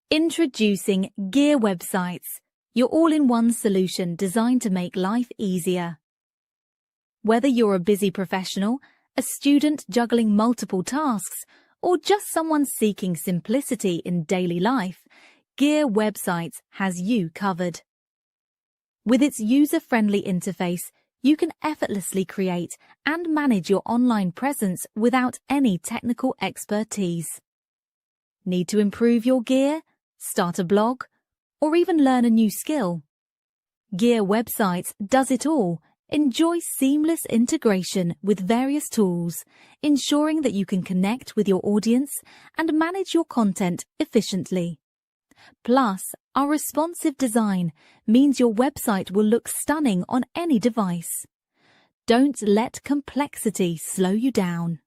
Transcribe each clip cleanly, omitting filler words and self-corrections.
Introducing Gear Websites, your all-in-one solution designed to make life easier. Whether you're a busy professional, a student juggling multiple tasks, or just someone seeking simplicity in daily life, Gear Websites has you covered. With its user-friendly interface, you can effortlessly create and manage your online presence without any technical expertise. Need to improve your gear, start a blog, or even learn a new skill? Gear Websites does it all. Enjoy seamless integration with various tools, ensuring that you can connect with your audience and manage your content efficiently. Plus, our responsive design means your website will look stunning on any device. Don't let complexity slow you down.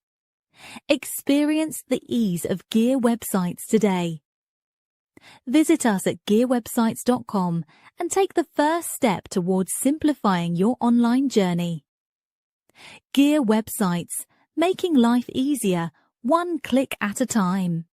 Experience the ease of Gear Websites today. Visit us at gearwebsites.com and take the first step towards simplifying your online journey. Gear Websites, making life easier, one click at a time.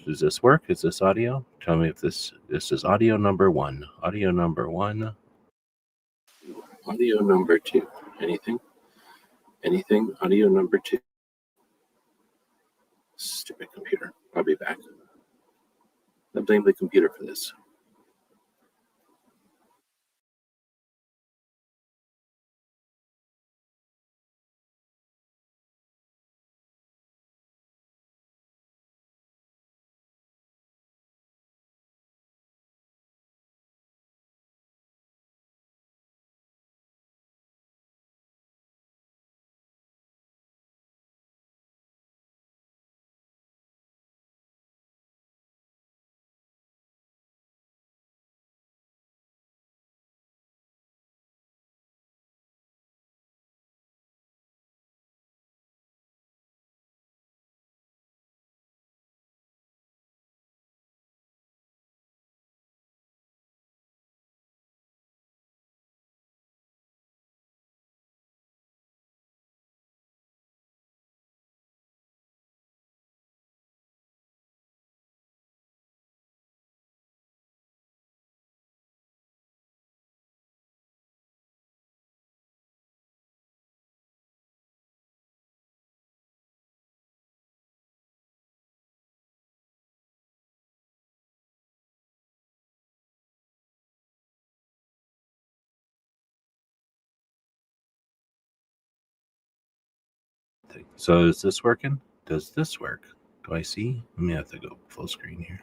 Does this work? Is this audio? Tell me if this is audio number one. Audio number one. Audio number two. Anything? Anything? Audio number two. Stupid computer. I'll be back. I blame the computer for this. So is this working? Does this work? Do I see? Let me have to go full screen here.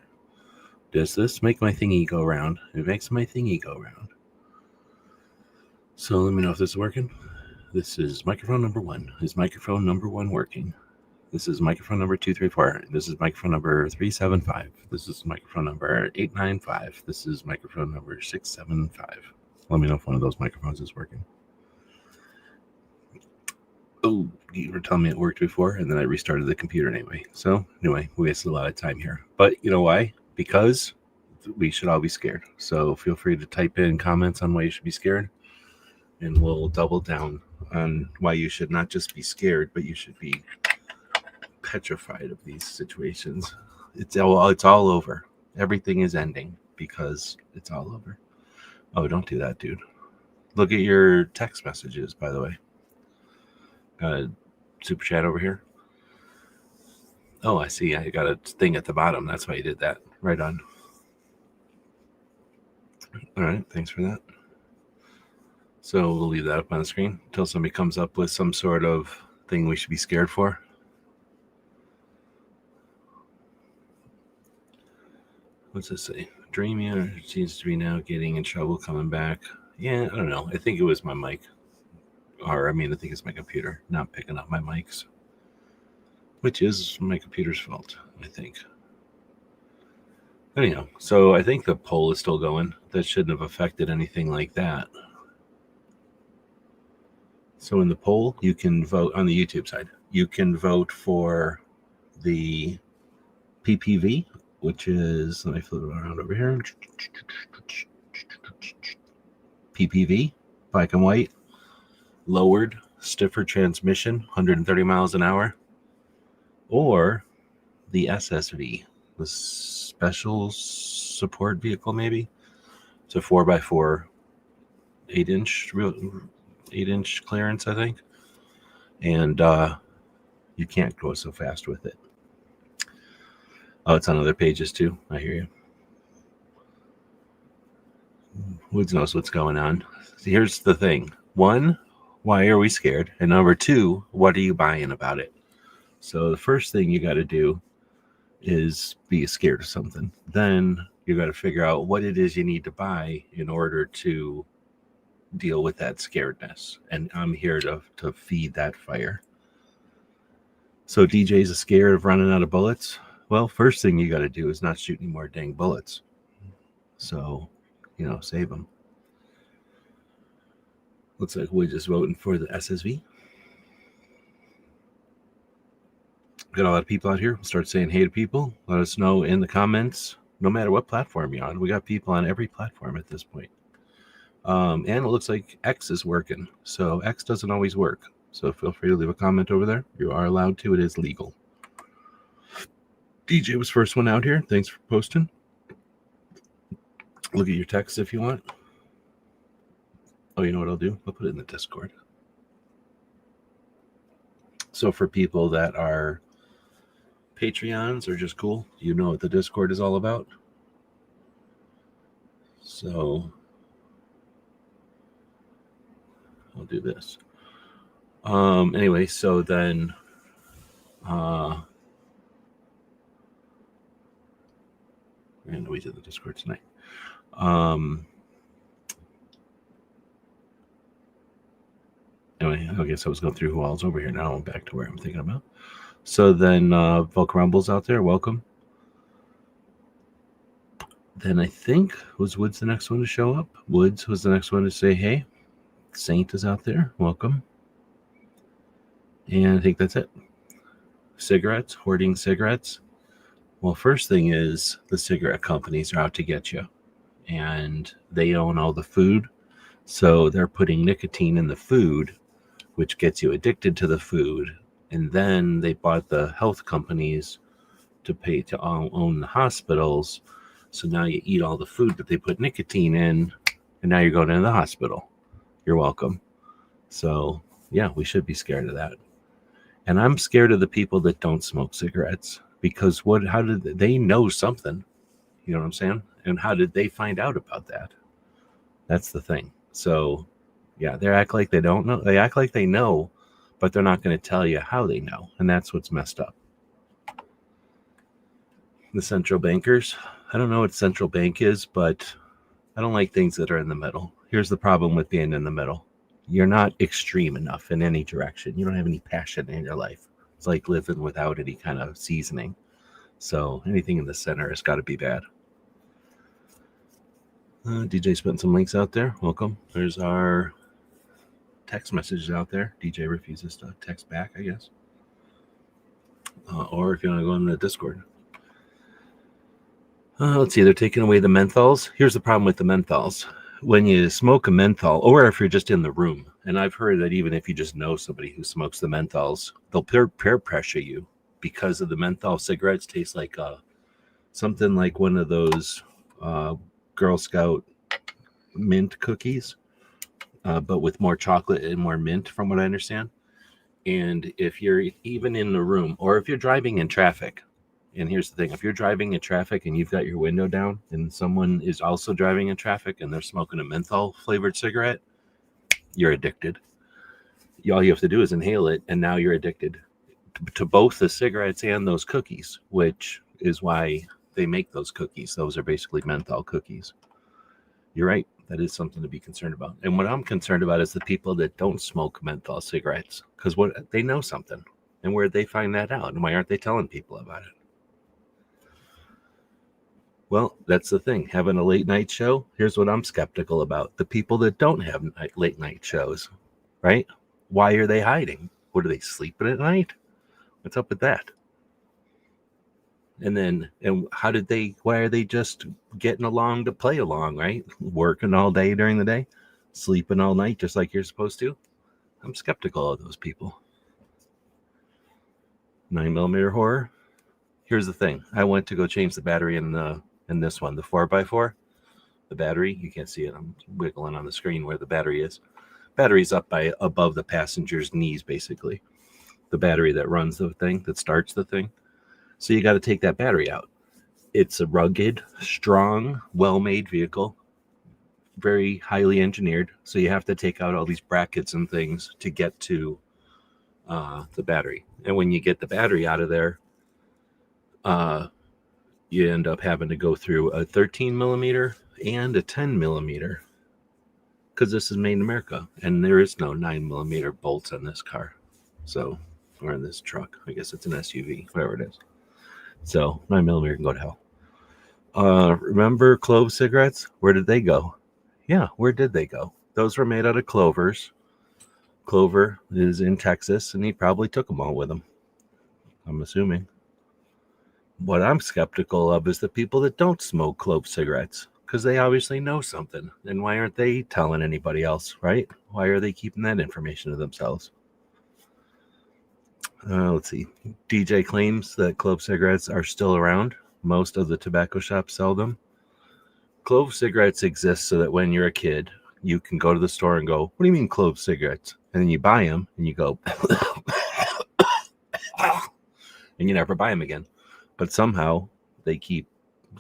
Does this make my thingy go around? It makes my thingy go around. So let me know if this is working. This is microphone number one. Is microphone number one working? This is microphone number 234. This is microphone number 375. This is microphone number 895. This is microphone number 675. Let me know if one of those microphones is working. Oh, you were telling me it worked before, and then I restarted the computer anyway. So anyway, we wasted a lot of time here. But you know why? Because we should all be scared. So feel free to type in comments on why you should be scared, and we'll double down on why you should not just be scared, but you should be petrified of these situations. It's all over. Everything is ending because it's all over. Oh, don't do that, dude. Look at your text messages, by the way. Super chat over here. Oh, I see. I got a thing at the bottom. That's why you did that. Right on. All right. Thanks for that. So we'll leave that up on the screen until somebody comes up with some sort of thing we should be scared for. What's this say? Dreamier seems to be now getting in trouble coming back. Yeah, I don't know. I think it was my mic. Or, I think it's my computer not picking up my mics. Which is my computer's fault, I think. Anyhow, so I think the poll is still going. That shouldn't have affected anything like that. So in the poll, you can vote on the YouTube side. You can vote for the PPV, which is, let me flip it around over here. PPV, black and white, lowered, stiffer transmission, 130 miles an hour, or the SSV, the special support vehicle, maybe. It's a 4x4, 8-inch clearance, I think. And you can't go so fast with it. Oh, it's on other pages too. I hear you. Woods knows what's going on. So here's the thing. 1, why are we scared? And number 2, what are you buying about it? So the first thing you got to do is be scared of something. Then you got to figure out what it is you need to buy in order to deal with that scaredness. And I'm here to feed that fire. So DJ's scared of running out of bullets. Well, first thing you got to do is not shoot any more dang bullets. So, save them. Looks like we're just voting for the SSV. Got a lot of people out here. Start saying hey to people. Let us know in the comments, no matter what platform you're on. We got people on every platform at this point. And it looks like X is working. So X doesn't always work. So feel free to leave a comment over there. You are allowed to. It is legal. DJ was first one out here. Thanks for posting. Look at your text if you want. Oh, you know what I'll do? I'll put it in the Discord. So for people that are Patreons or just cool, you know what the Discord is all about. So I'll do this. Anyway, so then and we did the Discord tonight. Anyway, I guess I was going through who all's over here. Now I'm back to where I'm thinking about. So then Volk Rumble's out there. Welcome. Then I think was Woods the next one to show up. Woods was the next one to say hey. Saint is out there. Welcome. And I think that's it. Cigarettes, hoarding cigarettes. Well, first thing is the cigarette companies are out to get you. And they own all the food. So they're putting nicotine in the food, which gets you addicted to the food. And then they bought the health companies to pay to own the hospitals. So now you eat all the food that they put nicotine in, and now you're going into the hospital. You're welcome. So, yeah, we should be scared of that. And I'm scared of the people that don't smoke cigarettes because how did they know something? You know what I'm saying? And how did they find out about that? That's the thing. So, yeah, they act like they don't know. They act like they know, but they're not going to tell you how they know. And that's what's messed up. The central bankers. I don't know what central bank is, but I don't like things that are in the middle. Here's the problem with being in the middle. You're not extreme enough in any direction. You don't have any passion in your life. It's like living without any kind of seasoning. So anything in the center has got to be bad. DJ's putting some links out there. Welcome. There's our text messages out there. DJ refuses to text back, I guess. Or if you want to go in the Discord. Let's see. They're taking away the menthols. Here's the problem with the menthols. When you smoke a menthol, or if you're just in the room, and I've heard that even if you just know somebody who smokes the menthols, they'll peer pressure you because of the menthol cigarettes taste like something like one of those Girl Scout mint cookies, but with more chocolate and more mint, from what I understand. And if you're even in the room, or if you're driving in traffic, and here's the thing, if you're driving in traffic and you've got your window down and someone is also driving in traffic and they're smoking a menthol flavored cigarette, you're addicted. All you have to do is inhale it, and now you're addicted to both the cigarettes and those cookies, which is why they make those cookies. Those are basically menthol cookies. You're right. That is something to be concerned about. And what I'm concerned about is the people that don't smoke menthol cigarettes, because what they know something, and where'd they find that out, and why aren't they telling people about it? Well, that's the thing. Having a late night show, here's what I'm skeptical about. The people that don't have late night shows, right? Why are they hiding? What, are they sleeping at night? What's up with that? And why are they just getting along to play along, right? Working all day during the day, sleeping all night just like you're supposed to. I'm skeptical of those people. 9mm horror. Here's the thing. I went to go change the battery in this one, the 4x4. The battery, you can't see it. I'm wiggling on the screen where the battery is. Battery's up by above the passenger's knees, basically. The battery that runs the thing, that starts the thing. So you got to take that battery out. It's a rugged, strong, well-made vehicle, very highly engineered. So you have to take out all these brackets and things to get to the battery. And when you get the battery out of there, you end up having to go through a 13mm and a 10mm, because this is made in America, and there is no 9mm bolts on this car. So, or in this truck. I guess it's an SUV, whatever it is. So 9mm can go to hell. Remember clove cigarettes? Where did they go? Yeah, where did they go? Those were made out of clovers. Clover is in Texas, and he probably took them all with him, I'm assuming. What I'm skeptical of is the people that don't smoke clove cigarettes, because they obviously know something. And why aren't they telling anybody else, right? Why are they keeping that information to themselves? Let's see. DJ claims that clove cigarettes are still around. Most of the tobacco shops sell them. Clove cigarettes exist so that when you're a kid, you can go to the store and go, what do you mean clove cigarettes? And then you buy them and you go, and you never buy them again. But somehow they keep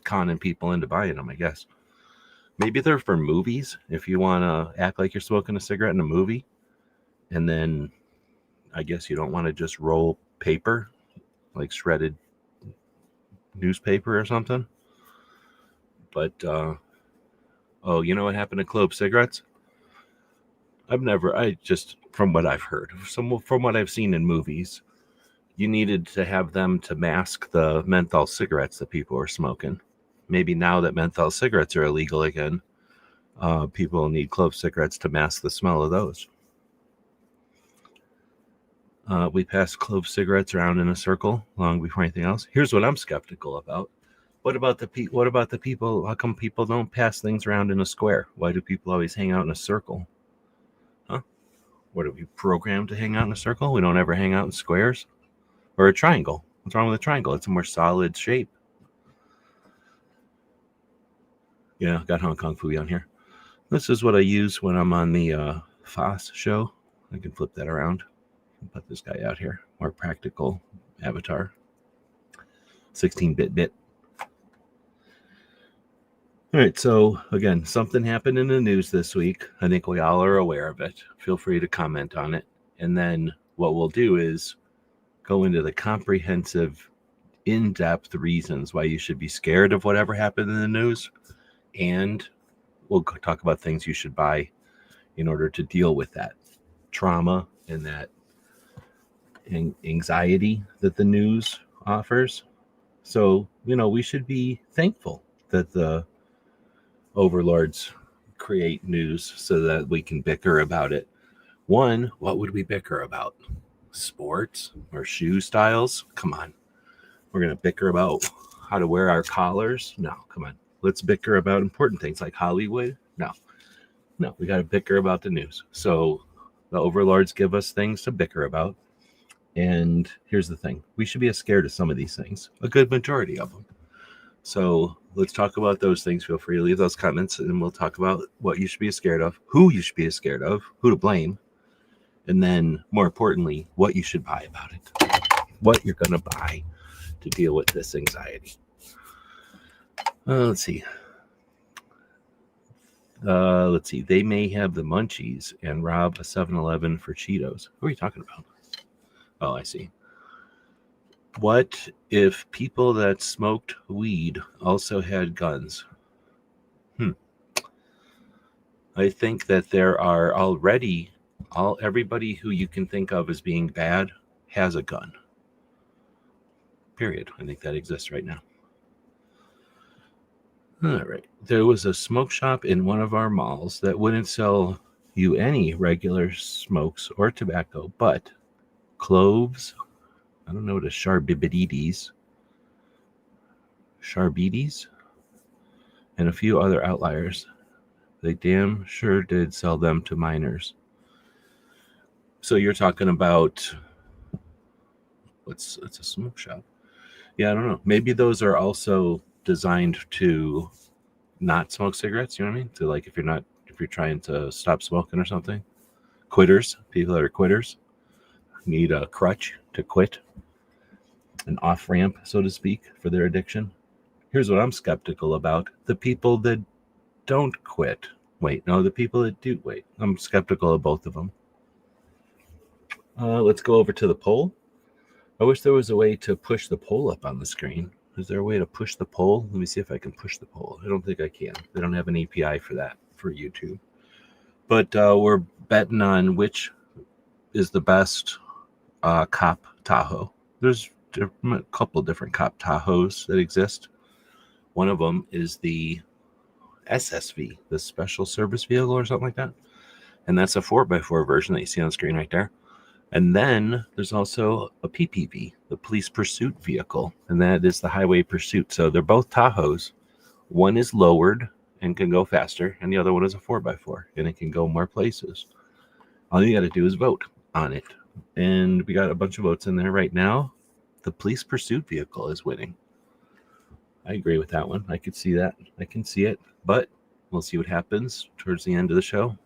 conning people into buying them, I guess. Maybe they're for movies. If you want to act like you're smoking a cigarette in a movie, and then I guess you don't want to just roll paper, like shredded newspaper or something. But, you know what happened to clove cigarettes? From what I've heard, from what I've seen in movies, you needed to have them to mask the menthol cigarettes that people were smoking. Maybe now that menthol cigarettes are illegal again, people need clove cigarettes to mask the smell of those. We pass clove cigarettes around in a circle long before anything else. Here's what I'm skeptical about. What about the people? How come people don't pass things around in a square? Why do people always hang out in a circle? Huh? What, are we programmed to hang out in a circle? We don't ever hang out in squares? Or a triangle? What's wrong with a triangle? It's a more solid shape. Yeah, got Hong Kong Phooey on here. This is what I use when I'm on the Foss show. I can flip that around. Put this guy out here. More practical avatar. 16-bit bit. All right, so again, something happened in the news this week. I think we all are aware of it. Feel free to comment on it. And then what we'll do is go into the comprehensive, in-depth reasons why you should be scared of whatever happened in the news. And we'll talk about things you should buy in order to deal with that trauma and that anxiety that the news offers. So, we should be thankful that the overlords create news so that we can bicker about it. One, what would we bicker about? Sports or shoe styles? Come on. We're going to bicker about how to wear our collars? No, come on. Let's bicker about important things like Hollywood? No, we got to bicker about the news. So the overlords give us things to bicker about. And here's the thing. We should be scared of some of these things, a good majority of them. So let's talk about those things. Feel free to leave those comments, and we'll talk about what you should be scared of, who you should be scared of, who to blame, And then, more importantly, what you should buy about it. What you're going to buy to deal with this anxiety. Let's see. They may have the munchies and rob a 7-Eleven for Cheetos. Who are you talking about? Oh, I see. What if people that smoked weed also had guns? I think that there are already everybody who you can think of as being bad has a gun. Period. I think that exists right now. All right. There was a smoke shop in one of our malls that wouldn't sell you any regular smokes or tobacco, but cloves, I don't know what a Charbides, and a few other outliers. They damn sure did sell them to minors. So you're talking about it's a smoke shop. Yeah, I don't know. Maybe those are also designed to not smoke cigarettes, you know what I mean? To like if you're trying to stop smoking or something. Quitters, people that are quitters need a crutch to quit. An off-ramp, so to speak, for their addiction. Here's what I'm skeptical about. The people that don't quit. The people that do wait. I'm skeptical of both of them. Let's go over to the poll. I wish there was a way to push the poll up on the screen. Is there a way to push the poll? Let me see if I can push the poll. I don't think I can. They don't have an API for that for YouTube. But we're betting on which is the best cop Tahoe. There's a couple different cop Tahoes that exist. One of them is the SSV, the Special Service Vehicle or something like that. And that's a 4x4 version that you see on the screen right there. And then there's also a PPV, the Police Pursuit Vehicle, and that is the Highway Pursuit. So they're both Tahoes. One is lowered and can go faster, and the other one is a 4x4, and it can go more places. All you got to do is vote on it. And we got a bunch of votes in there right now. The Police Pursuit Vehicle is winning. I agree with that one. I could see that. I can see it, but we'll see what happens towards the end of the show.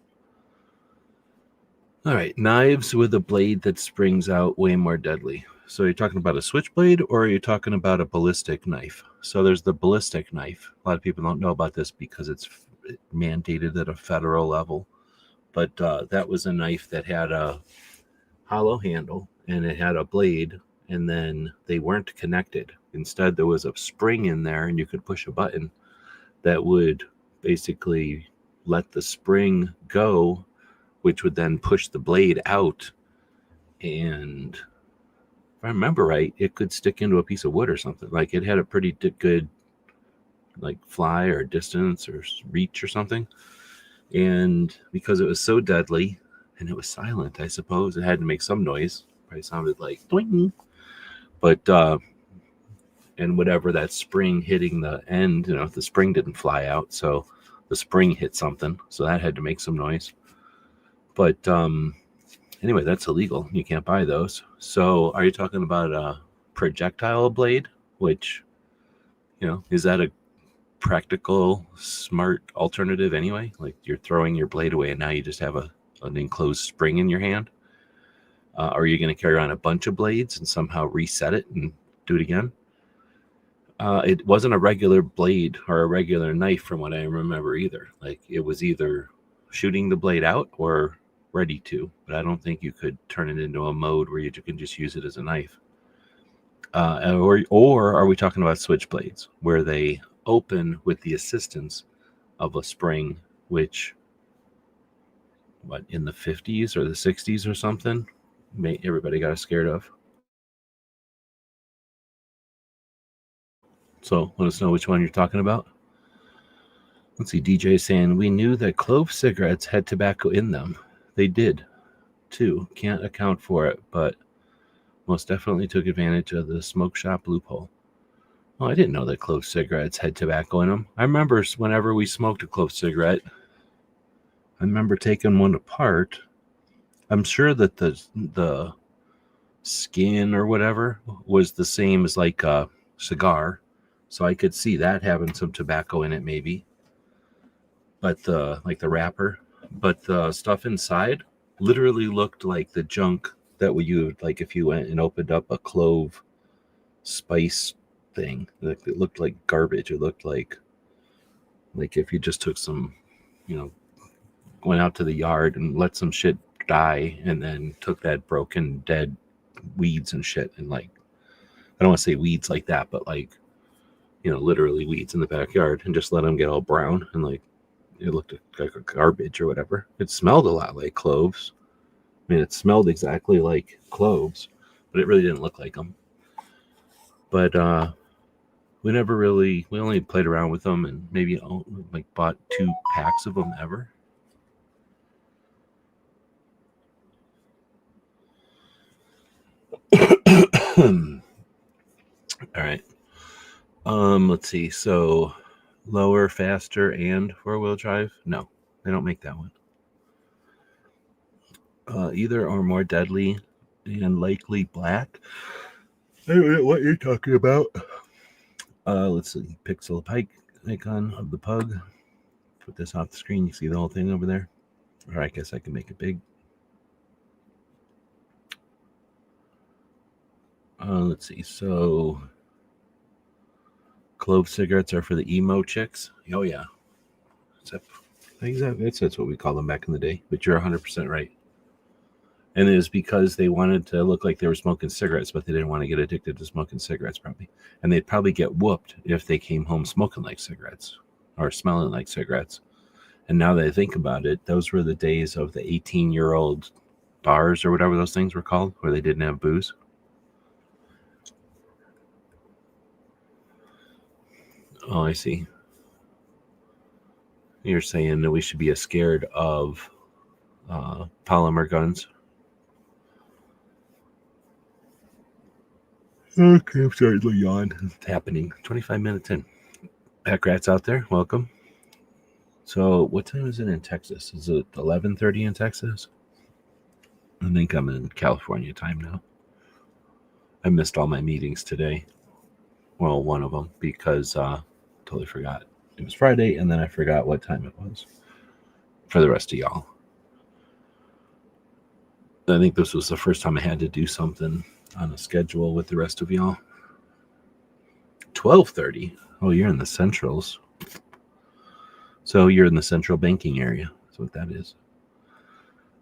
All right, knives with a blade that springs out way more deadly. So you're talking about a switchblade, or are you talking about a ballistic knife? So there's the ballistic knife. A lot of people don't know about this because it's mandated at a federal level. But that was a knife that had a hollow handle and it had a blade, and then they weren't connected. Instead, there was a spring in there, and you could push a button that would basically let the spring go, which would then push the blade out. And if I remember right, it could stick into a piece of wood or something. Like it had a pretty good like fly or distance or reach or something. And because it was so deadly and it was silent, I suppose it had to make some noise. Probably sounded like doing. But and whatever that spring hitting the end, the spring didn't fly out, so the spring hit something, so that had to make some noise. But anyway, that's illegal. You can't buy those. So are you talking about a projectile blade, which, is that a practical, smart alternative anyway? Like you're throwing your blade away and now you just have an enclosed spring in your hand? Are you going to carry around a bunch of blades and somehow reset it and do it again? It wasn't a regular blade or a regular knife from what I remember either. Like it was either shooting the blade out or ready to, but I don't think you could turn it into a mode where you can just use it as a knife. Or are we talking about switchblades where they open with the assistance of a spring, which in the 50s or the 60s or something, everybody got scared of. So let us know which one you're talking about. Let's see, DJ saying, we knew that clove cigarettes had tobacco in them. They did, too. Can't account for it, but most definitely took advantage of the smoke shop loophole. Well, I didn't know that clove cigarettes had tobacco in them. I remember whenever we smoked a clove cigarette, I remember taking one apart. I'm sure that the skin or whatever was the same as like a cigar. So I could see that having some tobacco in it maybe. But like the wrapper. But the stuff inside, literally looked like the junk that you would, like, if you went and opened up a clove spice thing. Like, it looked like garbage. It looked like if you just took some, went out to the yard and let some shit die, and then took that broken, dead weeds and shit, and, like, I don't want to say weeds like that, but, like, literally weeds in the backyard, and just let them get all brown, and, like, it looked like garbage or whatever. It smelled a lot like cloves. I mean, it smelled exactly like cloves, but it really didn't look like them. But we only played around with them, and maybe like bought 2 packs of them ever. All right. Let's see. So, lower, faster, and 4-wheel drive? No, they don't make that one. Either are more deadly and likely black. I don't know what you're talking about. Let's see. Pixel Pike icon of the pug. Put this off the screen. You see the whole thing over there? Or I guess I can make it big. Let's see. So, clove cigarettes are for the emo chicks. Oh, yeah. That's what we call them back in the day. But you're 100% right. And it was because they wanted to look like they were smoking cigarettes, but they didn't want to get addicted to smoking cigarettes, probably. And they'd probably get whooped if they came home smoking like cigarettes or smelling like cigarettes. And now that I think about it, those were the days of the 18-year-old bars or whatever those things were called, where they didn't have booze. Oh, I see. You're saying that we should be scared of polymer guns. Okay, I'm starting to yawn. It's happening. 25 minutes in. Pack rats out there, welcome. So, what time is it in Texas? Is it 11:30 in Texas? I think I'm in California time now. I missed all my meetings today. Well, one of them, because totally forgot. It was Friday, and then I forgot what time it was for the rest of y'all. I think this was the first time I had to do something on a schedule with the rest of y'all. 12:30. Oh, you're in the centrals. So you're in the central banking area. That's what that is.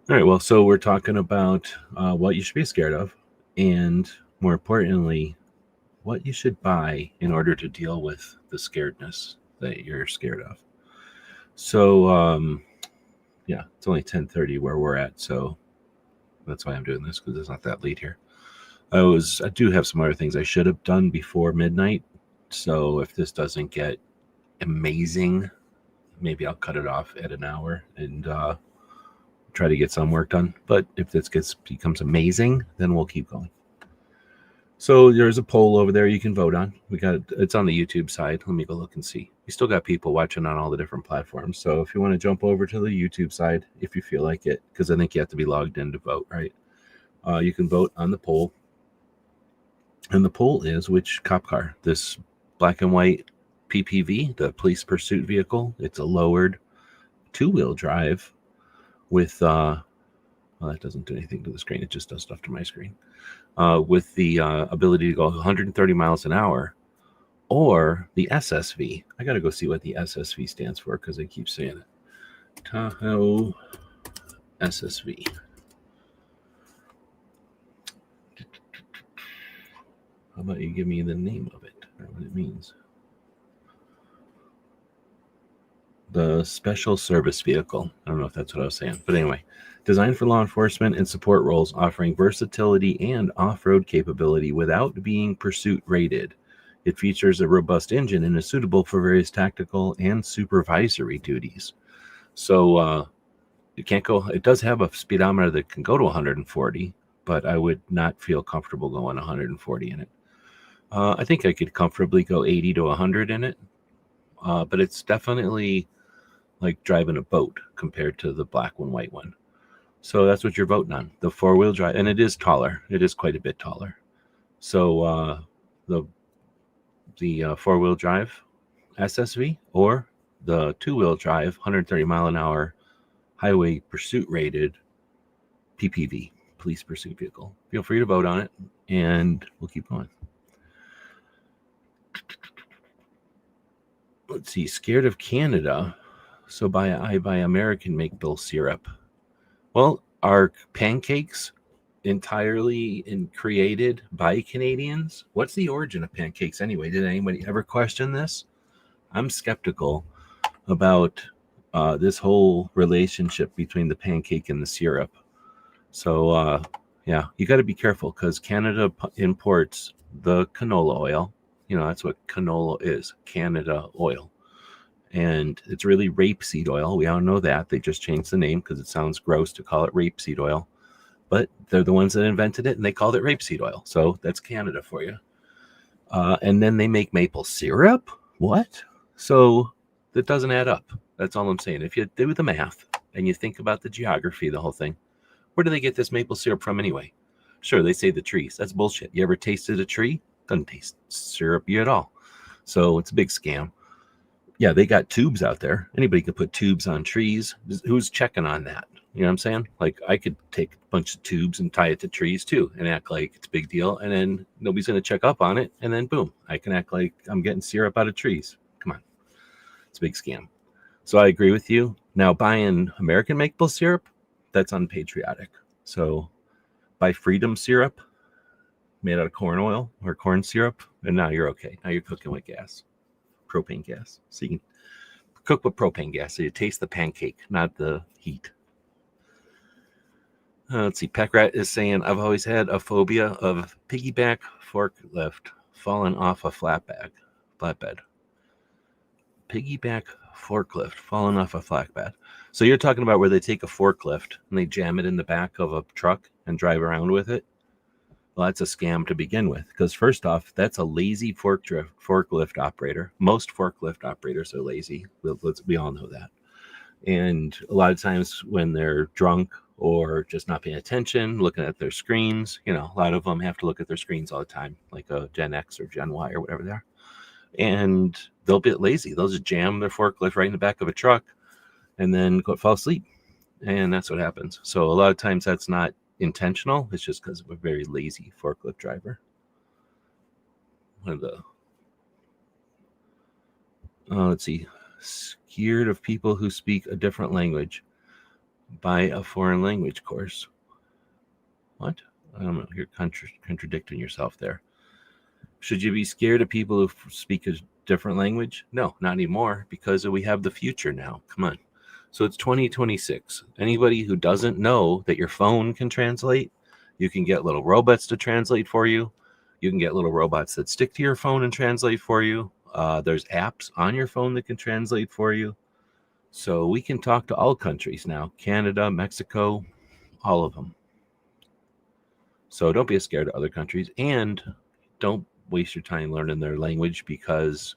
All right. Well, so we're talking about what you should be scared of, and more importantly, what you should buy in order to deal with the scaredness that you're scared of. So, yeah, it's only 10:30 where we're at, so that's why I'm doing this, because it's not that late here. I do have some other things I should have done before midnight, so if this doesn't get amazing, maybe I'll cut it off at an hour and try to get some work done. But if this becomes amazing, then we'll keep going. So there's a poll over there you can vote on. It's on the YouTube side. Let me go look and see. We still got people watching on all the different platforms. So if you want to jump over to the YouTube side, if you feel like it, because I think you have to be logged in to vote, right? You can vote on the poll. And the poll is which cop car? This black and white PPV, the police pursuit vehicle. It's a lowered 2-wheel drive with, well, that doesn't do anything to the screen. It just does stuff to my screen. With the ability to go 130 miles an hour, or the SSV. I got to go see what the SSV stands for, because they keep saying it. Tahoe SSV. How about you give me the name of it, or what it means? The Special Service Vehicle. I don't know if that's what I was saying, but anyway. Designed for law enforcement and support roles, offering versatility and off-road capability without being pursuit rated. It features a robust engine and is suitable for various tactical and supervisory duties. So it does have a speedometer that can go to 140, but I would not feel comfortable going 140 in it. I think I could comfortably go 80 to 100 in it, but it's definitely like driving a boat compared to the black and white one. So that's what you're voting on, the 4-wheel drive. And it is taller. It is quite a bit taller. So the 4-wheel drive SSV, or the 2-wheel drive 130 mile an hour highway pursuit rated PPV, police pursuit vehicle. Feel free to vote on it, and we'll keep going. Let's see. Scared of Canada, so I buy American maple syrup. Well, are pancakes entirely created by Canadians? What's the origin of pancakes anyway? Did anybody ever question this? I'm skeptical about this whole relationship between the pancake and the syrup. So, yeah, you got to be careful because Canada imports the canola oil. You know, that's what canola is, Canada oil. And it's really rapeseed oil. We all know that. They just changed the name because it sounds gross to call it rapeseed oil. But they're the ones that invented it, and they called it rapeseed oil. So that's Canada for you. And then they make maple syrup? What? So that doesn't add up. That's all I'm saying. If you do the math and you think about the geography, the whole thing, where do they get this maple syrup from anyway? Sure, they say the trees. That's bullshit. You ever tasted a tree? Doesn't taste syrupy at all. So it's a big scam. Yeah, they got tubes out there. Anybody can put tubes on trees. Who's checking on that? You know what I'm saying? Like, I could take a bunch of tubes and tie it to trees too and act like it's a big deal. And then nobody's going to check up on it. And then boom, I can act like I'm getting syrup out of trees. Come on. It's a big scam. So I agree with you. Now, buying American maple syrup, that's unpatriotic. So buy Freedom syrup made out of corn oil or corn syrup. And now you're okay. Now you're cooking with gas. Propane gas. So you can cook with propane gas so you taste the pancake, not the heat. Let's see. Packrat is saying, I've always had a phobia of piggyback forklift falling off a flatbed. Piggyback forklift falling off a flatbed. So you're talking about where they take a forklift and they jam it in the back of a truck and drive around with it? Well, that's a scam to begin with, because first off, that's a lazy forklift operator. Most forklift operators are lazy. We all know that. And a lot of times when they're drunk or just not paying attention, looking at their screens, you know, a lot of them have to look at their screens all the time, like a Gen X or Gen Y or whatever they are. And they'll be lazy. They'll just jam their forklift right in the back of a truck and then fall asleep. And that's what happens. So a lot of times that's not intentional. It's just because of a very lazy forklift driver. One of the let's see, scared of people who speak a different language. Buy a foreign language course. What? I don't know. You're contradicting yourself there. Should you be scared of people who speak a different language? No, not anymore, because we have the future now. Come on. So it's 2026. Anybody who doesn't know that your phone can translate, you can get little robots to translate for you. You can get little robots that stick to your phone and translate for you. There's apps on your phone that can translate for you. So we can talk to all countries now. Canada, Mexico, all of them. So don't be scared of other countries. And don't waste your time learning their language, because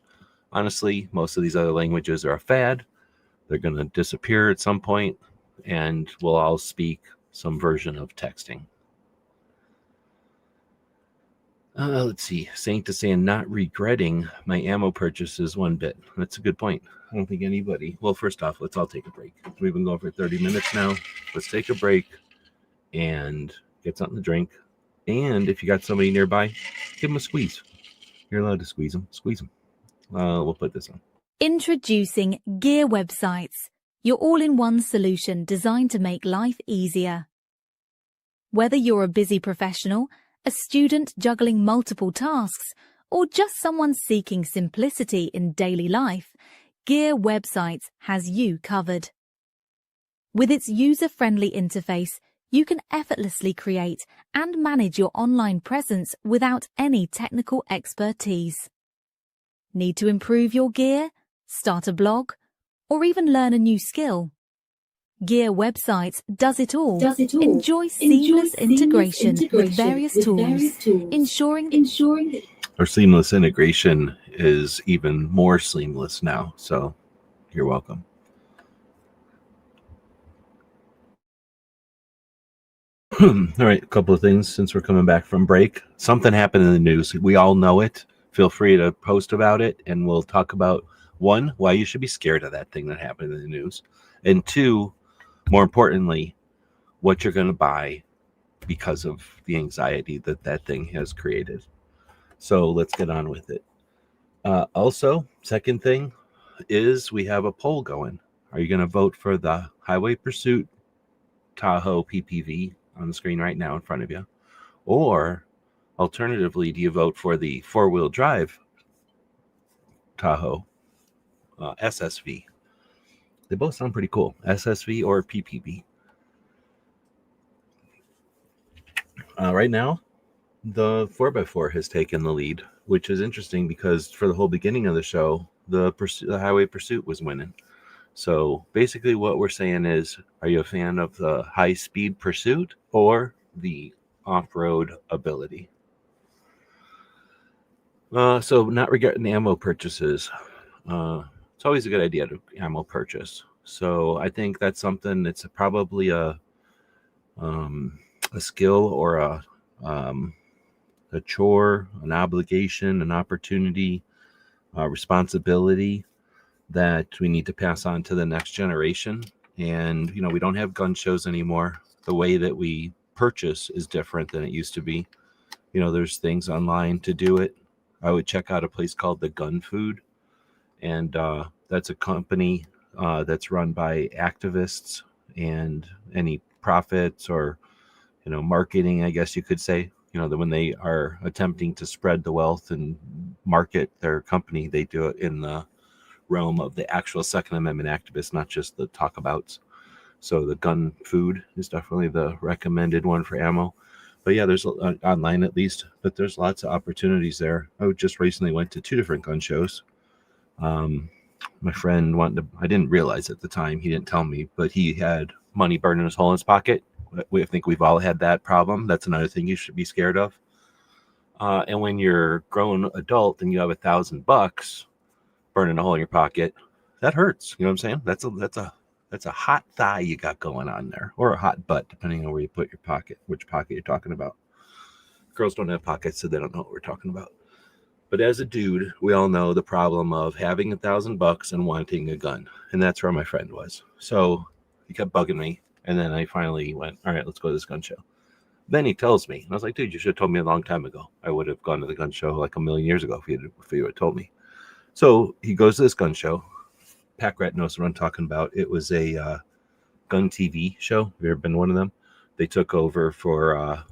honestly, most of these other languages are a fad. They're going to disappear at some point, and we'll all speak some version of texting. Let's see. Saint is saying, not regretting my ammo purchases one bit. That's a good point. I don't think anybody. Well, first off, let's all take a break. We've been going for 30 minutes now. Let's take a break and get something to drink. And if you got somebody nearby, give them a squeeze. You're allowed to squeeze them. Squeeze them. We'll put this on. Introducing Gear Websites, your all-in-one solution designed to make life easier. Whether you're a busy professional, a student juggling multiple tasks, or just someone seeking simplicity in daily life, Gear Websites has you covered. With its user-friendly interface, you can effortlessly create and manage your online presence without any technical expertise. Need to improve your gear, start a blog, or even learn a new skill? Gear Websites does it all. Enjoy seamless integration with various tools, ensuring that Our seamless integration is even more seamless now, so you're welcome. All right, a couple of things since we're coming back from break. Something happened in the news. We all know it. Feel free to post about it, and we'll talk about, one, why you should be scared of that thing that happened in the news, and two, more importantly, what you're going to buy because of the anxiety that that thing has created. So let's get on with it. Also, second thing is we have a poll going. Are you going to vote for the Highway Pursuit Tahoe PPV on the screen right now in front of you? Or alternatively, do you vote for the four-wheel drive Tahoe SSV? They both sound pretty cool, SSV or PPV. Right now, the 4x4 has taken the lead, which is interesting because for the whole beginning of the show, the Highway Pursuit was winning. So basically what we're saying is, are you a fan of the high-speed pursuit or the off-road ability? So not regarding ammo purchases, it's always a good idea to ammo purchase. So I think that's something that's probably a skill or a chore, an obligation, an opportunity, responsibility that we need to pass on to the next generation. And, you know, we don't have gun shows anymore. The way that we purchase is different than it used to be. You know, there's things online to do it. I would check out a place called The Gun Food. And that's a company that's run by activists, and any profits or, you know, marketing, I guess you could say, you know, that when they are attempting to spread the wealth and market their company, they do it in the realm of the actual Second Amendment activists, not just the talkabouts. So the Gun Food is definitely the recommended one for ammo. But yeah, there's online at least, but there's lots of opportunities there. I just recently went to 2 different gun shows. My friend wanted to, I didn't realize at the time, he didn't tell me, but he had money burning his hole in his pocket. I think we've all had that problem. That's another thing you should be scared of. And when you're a grown adult and you have $1,000 burning a hole in your pocket, that hurts. You know what I'm saying? That's a hot thigh you got going on there, or a hot butt, depending on where you put your pocket, which pocket you're talking about. Girls don't have pockets, so they don't know what we're talking about. But as a dude, we all know the problem of having $1,000 and wanting a gun. And that's where my friend was. So he kept bugging me. And then I finally went, all right, let's go to this gun show. Then he tells me, and I was like, dude, you should have told me a long time ago. I would have gone to the gun show like a million years ago if you had told me. So he goes to this gun show. Pack Rat knows what I'm talking about. It was a gun TV show. Have you ever been to one of them? They took over for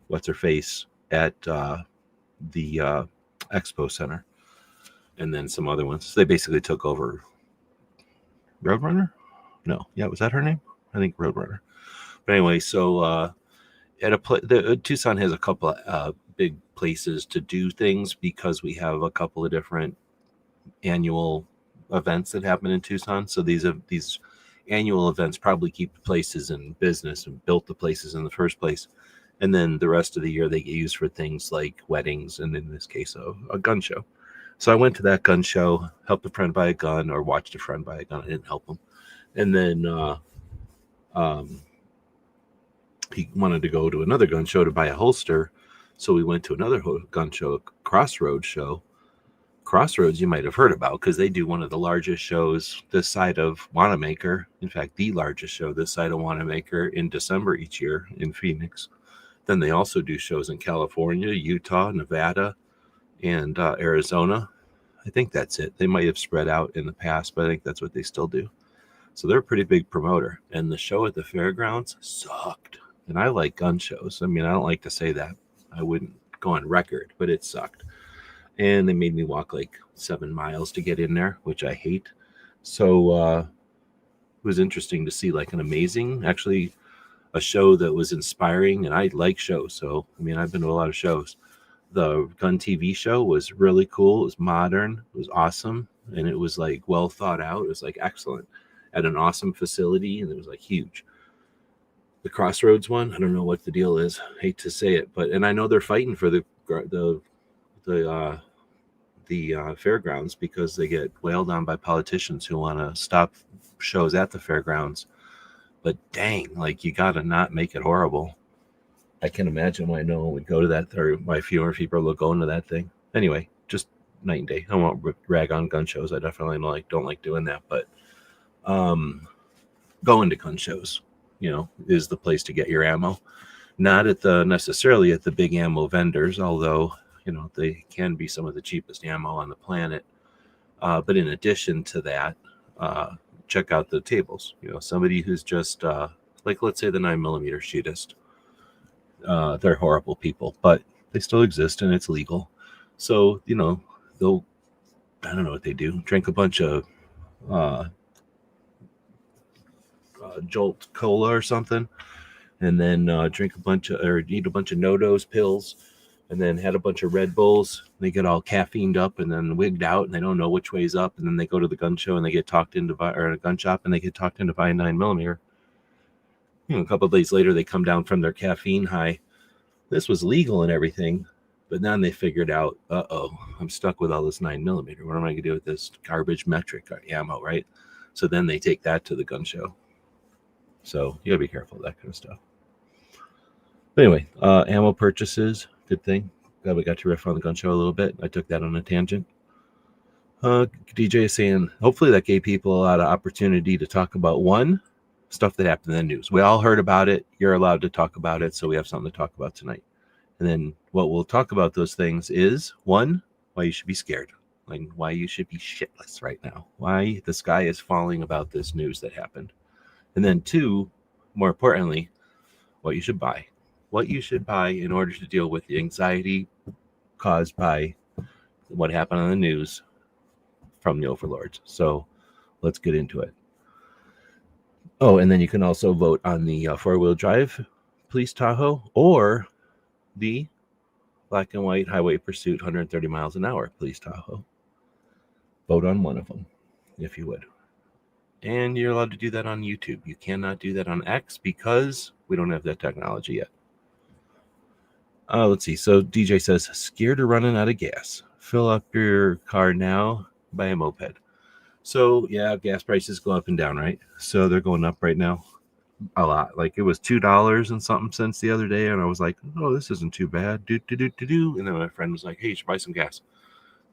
what's her face at the Expo Center, and then some other ones. So they basically took over Roadrunner. No, yeah, was that her name? I think Roadrunner. But anyway, so at a Tucson has a couple of big places to do things because we have a couple of different annual events that happen in Tucson. So these annual events probably keep the places in business and built the places in the first place. And then the rest of the year they get used for things like weddings, and in this case, a gun show. So I went to that gun show, helped a friend buy a gun, or watched a friend buy a gun. I didn't help him. And then he wanted to go to another gun show to buy a holster. So we went to another gun show, a Crossroads show. Crossroads you might have heard about because they do one of the largest shows this side of Wanamaker. In fact, the largest show this side of Wanamaker in December each year in Phoenix. Then they also do shows in California, Utah, Nevada, and Arizona. I think that's it. They might have spread out in the past, but I think that's what they still do. So they're a pretty big promoter. And the show at the fairgrounds sucked. And I like gun shows. I mean, I don't like to say that. I wouldn't go on record, but it sucked. And they made me walk like 7 miles to get in there, which I hate. So it was interesting to see like an amazing, actually, a show that was inspiring, and I like shows. So, I mean, I've been to a lot of shows. The gun TV show was really cool. It was modern. It was awesome. And it was like well thought out. It was like excellent at an awesome facility. And it was like huge. The Crossroads one, I don't know what the deal is. I hate to say it, but, and I know they're fighting for the fairgrounds because they get wailed on by politicians who want to stop shows at the fairgrounds. But dang, like you got to not make it horrible. I can imagine why no one would go to that, or why fewer people will go into that thing. Anyway, just night and day. I won't rag on gun shows. I definitely don't like doing that. But going to gun shows, is the place to get your ammo. Not necessarily at the big ammo vendors, although, they can be some of the cheapest ammo on the planet. But in addition to that, check out the tables. Somebody who's just like, let's say the 9mm shootist. They're horrible people, but they still exist and it's legal. So, they'll, I don't know what they do, drink a bunch of Jolt Cola or something, and then eat a bunch of No-Dose pills, and then had a bunch of Red Bulls. They get all caffeined up and then wigged out, and they don't know which way's up. And then they go to the gun show and they get talked into or a gun shop and they get talked into buying 9mm. A couple of days later, they come down from their caffeine high. This was legal and everything, but then they figured out, I'm stuck with all this 9mm. What am I going to do with this garbage metric ammo, right? So then they take that to the gun show. So you got to be careful of that kind of stuff. But anyway, ammo purchases, good thing. Glad we got to riff on the gun show a little bit. I took that on a tangent. DJ is saying, hopefully that gave people a lot of opportunity to talk about stuff that happened in the news. We all heard about it. You're allowed to talk about it, so we have something to talk about tonight. And then what we'll talk about those things is, one, why you should be scared. Like why you should be shitless right now. Why the sky is falling about this news that happened. And then two, more importantly, what you should buy. What you should buy in order to deal with the anxiety caused by what happened on the news from the overlords. So let's get into it. Oh, and then you can also vote on the four-wheel drive police Tahoe or the black and white highway pursuit 130 miles an hour police Tahoe. Vote on one of them, if you would. And you're allowed to do that on YouTube. You cannot do that on X because we don't have that technology yet. Let's see. So DJ says, scared of running out of gas. Fill up your car now, buy a moped. So, yeah, gas prices go up and down, right? So they're going up right now a lot. Like it was $2 and something cents the other day. And I was like, oh, this isn't too bad. And then my friend was like, hey, you should buy some gas.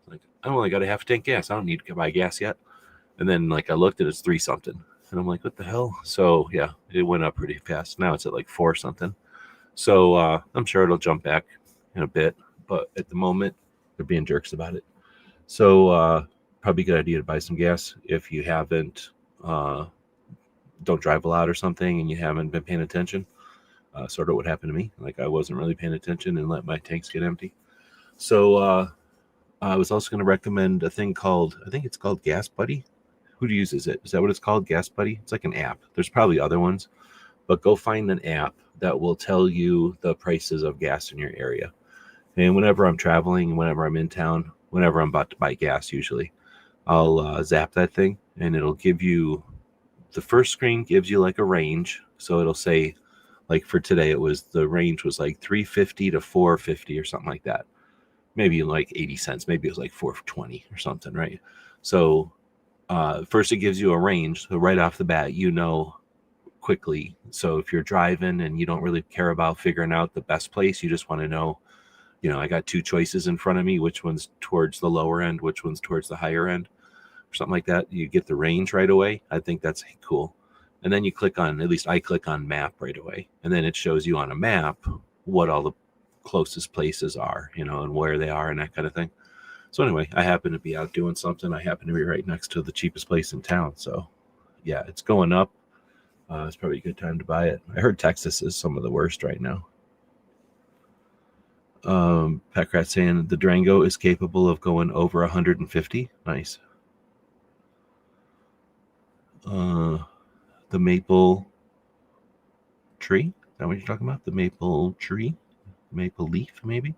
Like, I only got a half tank gas. I don't need to buy gas yet. And then like I looked at it's 3 something. And I'm like, what the hell? So yeah, it went up pretty fast. Now it's at like 4 something. So I'm sure it'll jump back in a bit. But at the moment, they're being jerks about it. So probably a good idea to buy some gas if you haven't, don't drive a lot or something and you haven't been paying attention. Sort of what happened to me. Like I wasn't really paying attention and let my tanks get empty. So I was also going to recommend a thing called, I think it's called Gas Buddy. Who uses it? Is that what it's called? Gas Buddy? It's like an app. There's probably other ones, but go find an app that will tell you the prices of gas in your area. And whenever I'm traveling, whenever I'm in town, whenever I'm about to buy gas, usually I'll zap that thing and it'll give you, the first screen gives you like a range. So it'll say, like for today, the range was like $3.50 to $4.50 or something like that. Maybe like 80 cents. Maybe it was like $4.20 or something, right? So first it gives you a range. So right off the bat, quickly. So if you're driving and you don't really care about figuring out the best place, you just want to know, I got 2 choices in front of me, which one's towards the lower end, which one's towards the higher end, or something like that. You get the range right away. I think that's cool. And then you click on, at least I click on map right away. And then it shows you on a map what all the closest places are, and where they are and that kind of thing. So anyway, I happen to be out doing something. I happen to be right next to the cheapest place in town. So yeah, it's going up. It's probably a good time to buy it. I heard Texas is some of the worst right now. Pat Krat saying the Durango is capable of going over 150. Nice. The maple tree. Is that what you're talking about? The maple tree? Maple leaf, maybe?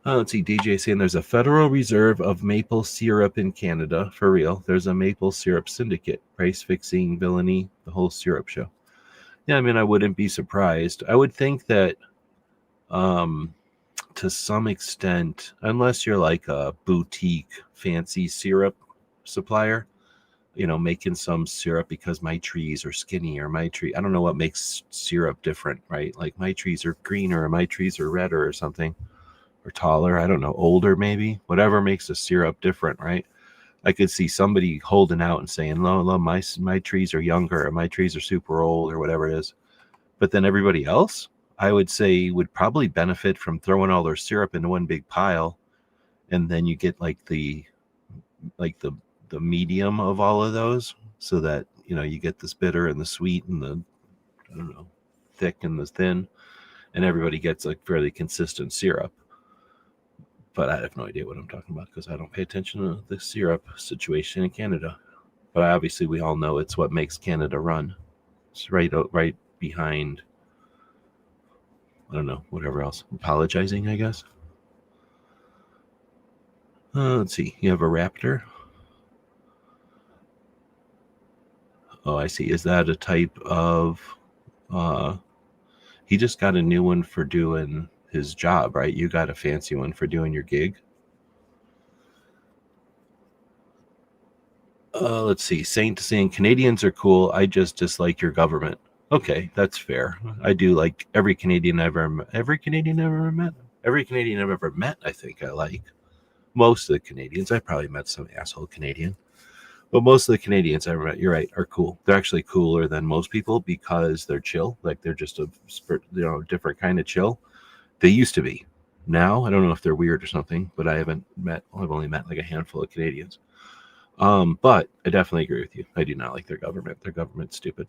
Let's see. DJ saying there's a Federal Reserve of maple syrup in Canada. For real. There's a maple syrup syndicate. Price fixing, villainy, the whole syrup show. Yeah, I mean, I wouldn't be surprised. I would think that to some extent, unless you're like a boutique fancy syrup supplier, making some syrup because my trees are skinny or I don't know what makes syrup different, right? Like my trees are greener or my trees are redder or something, or taller. I don't know, older maybe, whatever makes the syrup different, right? I could see somebody holding out and saying, "No, my trees are younger, or my trees are super old, or whatever it is." But then everybody else, I would say, would probably benefit from throwing all their syrup into one big pile, and then you get like the medium of all of those, so that you get this bitter and the sweet and the, I don't know, thick and the thin, and everybody gets like fairly consistent syrup. But I have no idea what I'm talking about because I don't pay attention to the syrup situation in Canada. But obviously, we all know it's what makes Canada run. It's right behind, I don't know, whatever else. Apologizing, I guess. Let's see. You have a raptor. Oh, I see. Is that a type of... he just got a new one for doing his job, right? You got a fancy one for doing your gig. Let's see. Saint saying Canadians are cool. I just dislike your government. Okay, that's fair. I do like every Canadian I've ever met. Every Canadian I've ever met, I think I like. Most of the Canadians. I probably met some asshole Canadian. But most of the Canadians I've ever met, you're right, are cool. They're actually cooler than most people because they're chill. Like they're just a different kind of chill. They used to be. Now, I don't know if they're weird or something, but I've only met like a handful of Canadians. But I definitely agree with you. I do not like their government. Their government's stupid.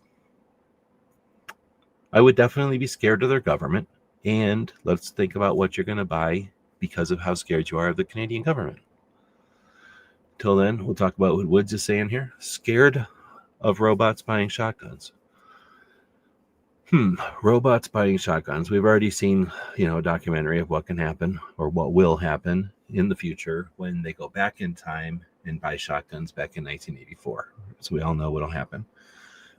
I would definitely be scared of their government. And let's think about what you're going to buy because of how scared you are of the Canadian government. Till then, we'll talk about what Woods is saying here. Scared of robots buying shotguns. Robots buying shotguns. We've already seen, a documentary of what can happen or what will happen in the future when they go back in time and buy shotguns back in 1984. So we all know what'll happen.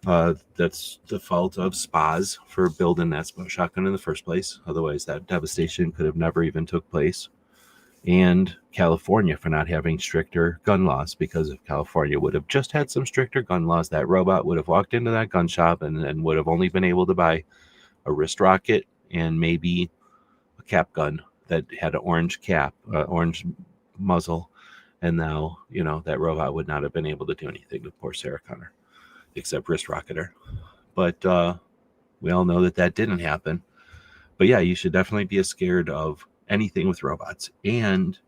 That's the fault of SPAS for building that shotgun in the first place. Otherwise, that devastation could have never even took place. And California for not having stricter gun laws, because if California would have just had some stricter gun laws, that robot would have walked into that gun shop and would have only been able to buy a wrist rocket and maybe a cap gun that had an orange cap, orange muzzle. And now, that robot would not have been able to do anything to poor Sarah Connor, except wrist rocket her. But we all know that didn't happen. But yeah, you should definitely be scared of anything with robots and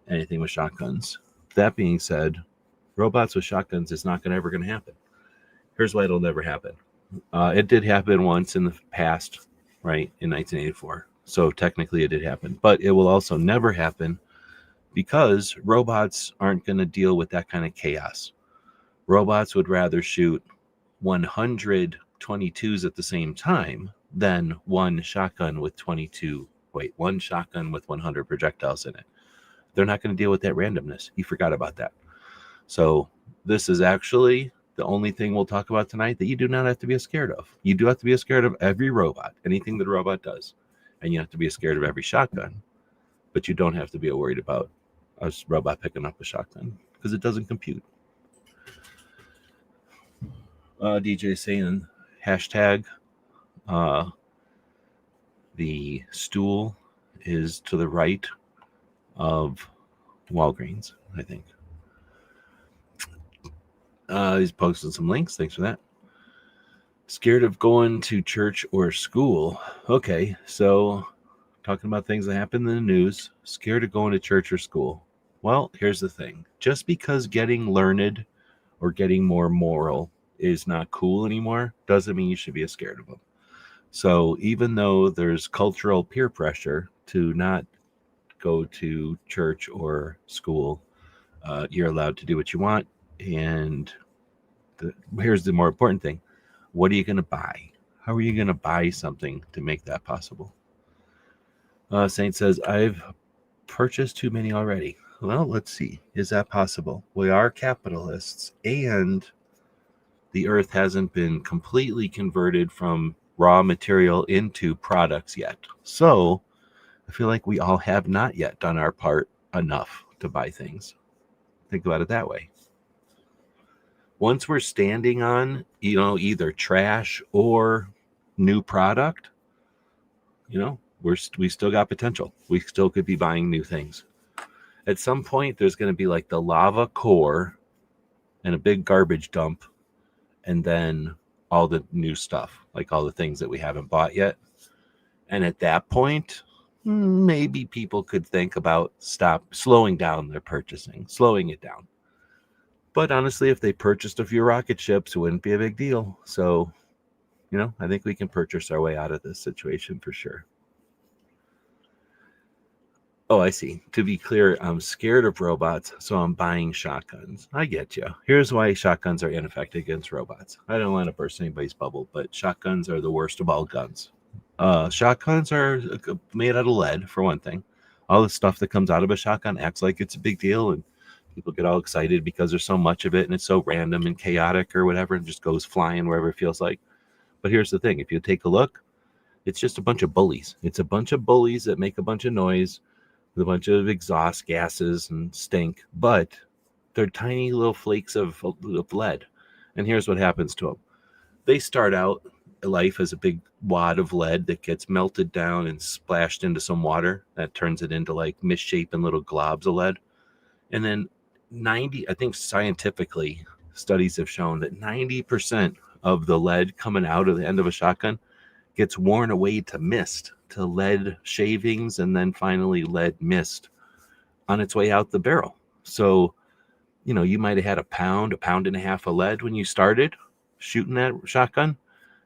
anything with shotguns. That being said, robots with shotguns is not ever going to happen. Here's why it'll never happen. It did happen once in the past, right, in 1984. So technically it did happen. But it will also never happen because robots aren't going to deal with that kind of chaos. Robots would rather shoot 100 22s at the same time than one shotgun with 100 projectiles in it. They're not going to deal with that randomness. You forgot about that. So this is actually the only thing we'll talk about tonight that you do not have to be scared of. You do have to be scared of every robot, anything that a robot does. And you have to be scared of every shotgun. But you don't have to be worried about a robot picking up a shotgun because it doesn't compute. DJ saying hashtag the stool is to the right of Walgreens, I think. He's posting some links. Thanks for that. Scared of going to church or school. Okay, so talking about things that happen in the news. Scared of going to church or school. Well, here's the thing. Just because getting learned or getting more moral is not cool anymore doesn't mean you should be scared of them. So even though there's cultural peer pressure to not go to church or school, you're allowed to do what you want. And here's the more important thing. What are you going to buy? How are you going to buy something to make that possible? Saint says, I've purchased too many already. Well, let's see. Is that possible? We are capitalists, and the earth hasn't been completely converted from raw material into products yet. So I feel like we all have not yet done our part enough to buy things. Think about it that way. Once we're standing on, either trash or new product, we still got potential. We still could be buying new things. At some point, there's going to be like the lava core and a big garbage dump, and then all the new stuff, like all the things that we haven't bought yet. And at that point, maybe people could think about slowing down their purchasing, slowing it down. But honestly, if they purchased a few rocket ships, it wouldn't be a big deal. So, I think we can purchase our way out of this situation for sure. Oh, I see. To be clear, I'm scared of robots, so I'm buying shotguns. I get you. Here's why shotguns are ineffective against robots. I don't want to burst anybody's bubble, but shotguns are the worst of all guns. Shotguns are made out of lead, for one thing. All the stuff that comes out of a shotgun acts like it's a big deal, and people get all excited because there's so much of it, and it's so random and chaotic or whatever, and just goes flying wherever it feels like. But here's the thing. If you take a look, it's just a bunch of bullies. It's a bunch of bullies that make a bunch of noise with a bunch of exhaust gases and stink, but they're tiny little flakes of lead. And here's what happens to them. They start out life as a big wad of lead that gets melted down and splashed into some water that turns it into like misshapen little globs of lead. And then I think scientifically, studies have shown that 90% of the lead coming out of the end of a shotgun gets worn away to mist, to lead shavings, and then finally lead mist on its way out the barrel. So, you might have had a pound and a half of lead when you started shooting that shotgun.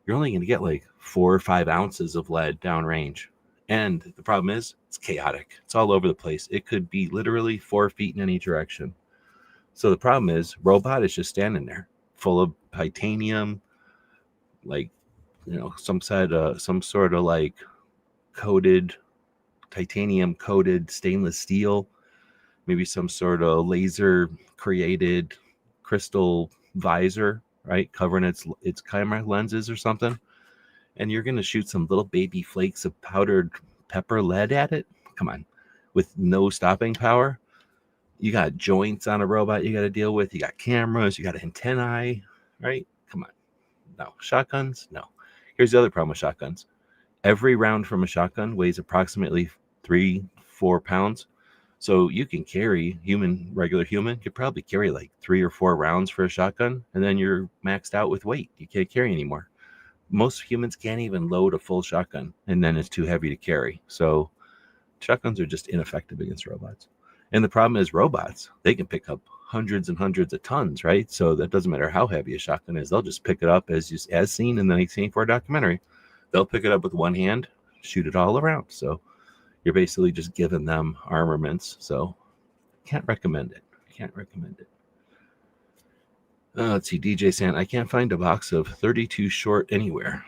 You're only going to get like 4 or 5 ounces of lead downrange. And the problem is, it's chaotic. It's all over the place. It could be literally 4 feet in any direction. So the problem is, robot is just standing there full of titanium, like, some sort of like coated, titanium coated stainless steel, maybe some sort of laser created crystal visor, right, covering its camera lenses or something. And you're going to shoot some little baby flakes of powdered pepper lead at it? Come on. With no stopping power? You got joints on a robot you got to deal with. You got cameras. You got antennae, right? Come on. No. Shotguns? No. Here's the other problem with shotguns. Every round from a shotgun weighs approximately 3-4 pounds. So you can carry, regular human could probably carry like 3 or 4 rounds for a shotgun, and then you're maxed out with weight. You can't carry anymore. Most humans can't even load a full shotgun, and then it's too heavy to carry. So shotguns are just ineffective against robots. And the problem is robots, they can pick up hundreds and hundreds of tons, right? So that doesn't matter how heavy a shotgun is. They'll just pick it up as seen in the 1984 documentary. They'll pick it up with one hand, shoot it all around. So you're basically just giving them armaments. So can't recommend it. Let's see, DJ saying, I can't find a box of 32 short anywhere.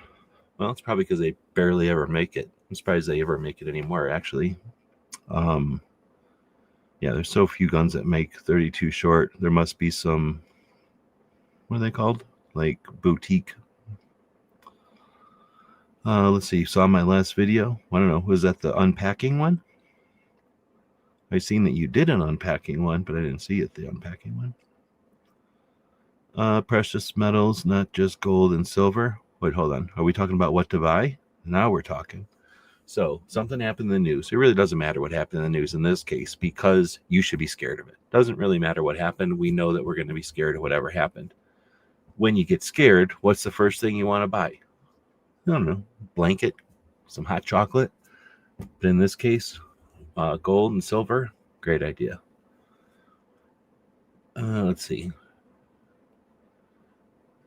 Well, it's probably because they barely ever make it. I'm surprised they ever make it anymore, actually. Yeah, there's so few guns that make 32 short. There must be some, what are they called? Like boutique. Let's see. Saw my last video. I don't know. Was that the unpacking one? I've seen that you did an unpacking one, but I didn't see it, the unpacking one. Precious metals, not just gold and silver. Wait, hold on. Are we talking about what to buy? Now we're talking. So something happened in the news. It really doesn't matter what happened in the news in this case, because you should be scared of it. Doesn't really matter what happened. We know that we're going to be scared of whatever happened. When you get scared, what's the first thing you want to buy? I don't know. Blanket, some hot chocolate. But in this case, gold and silver. Great idea. Let's see.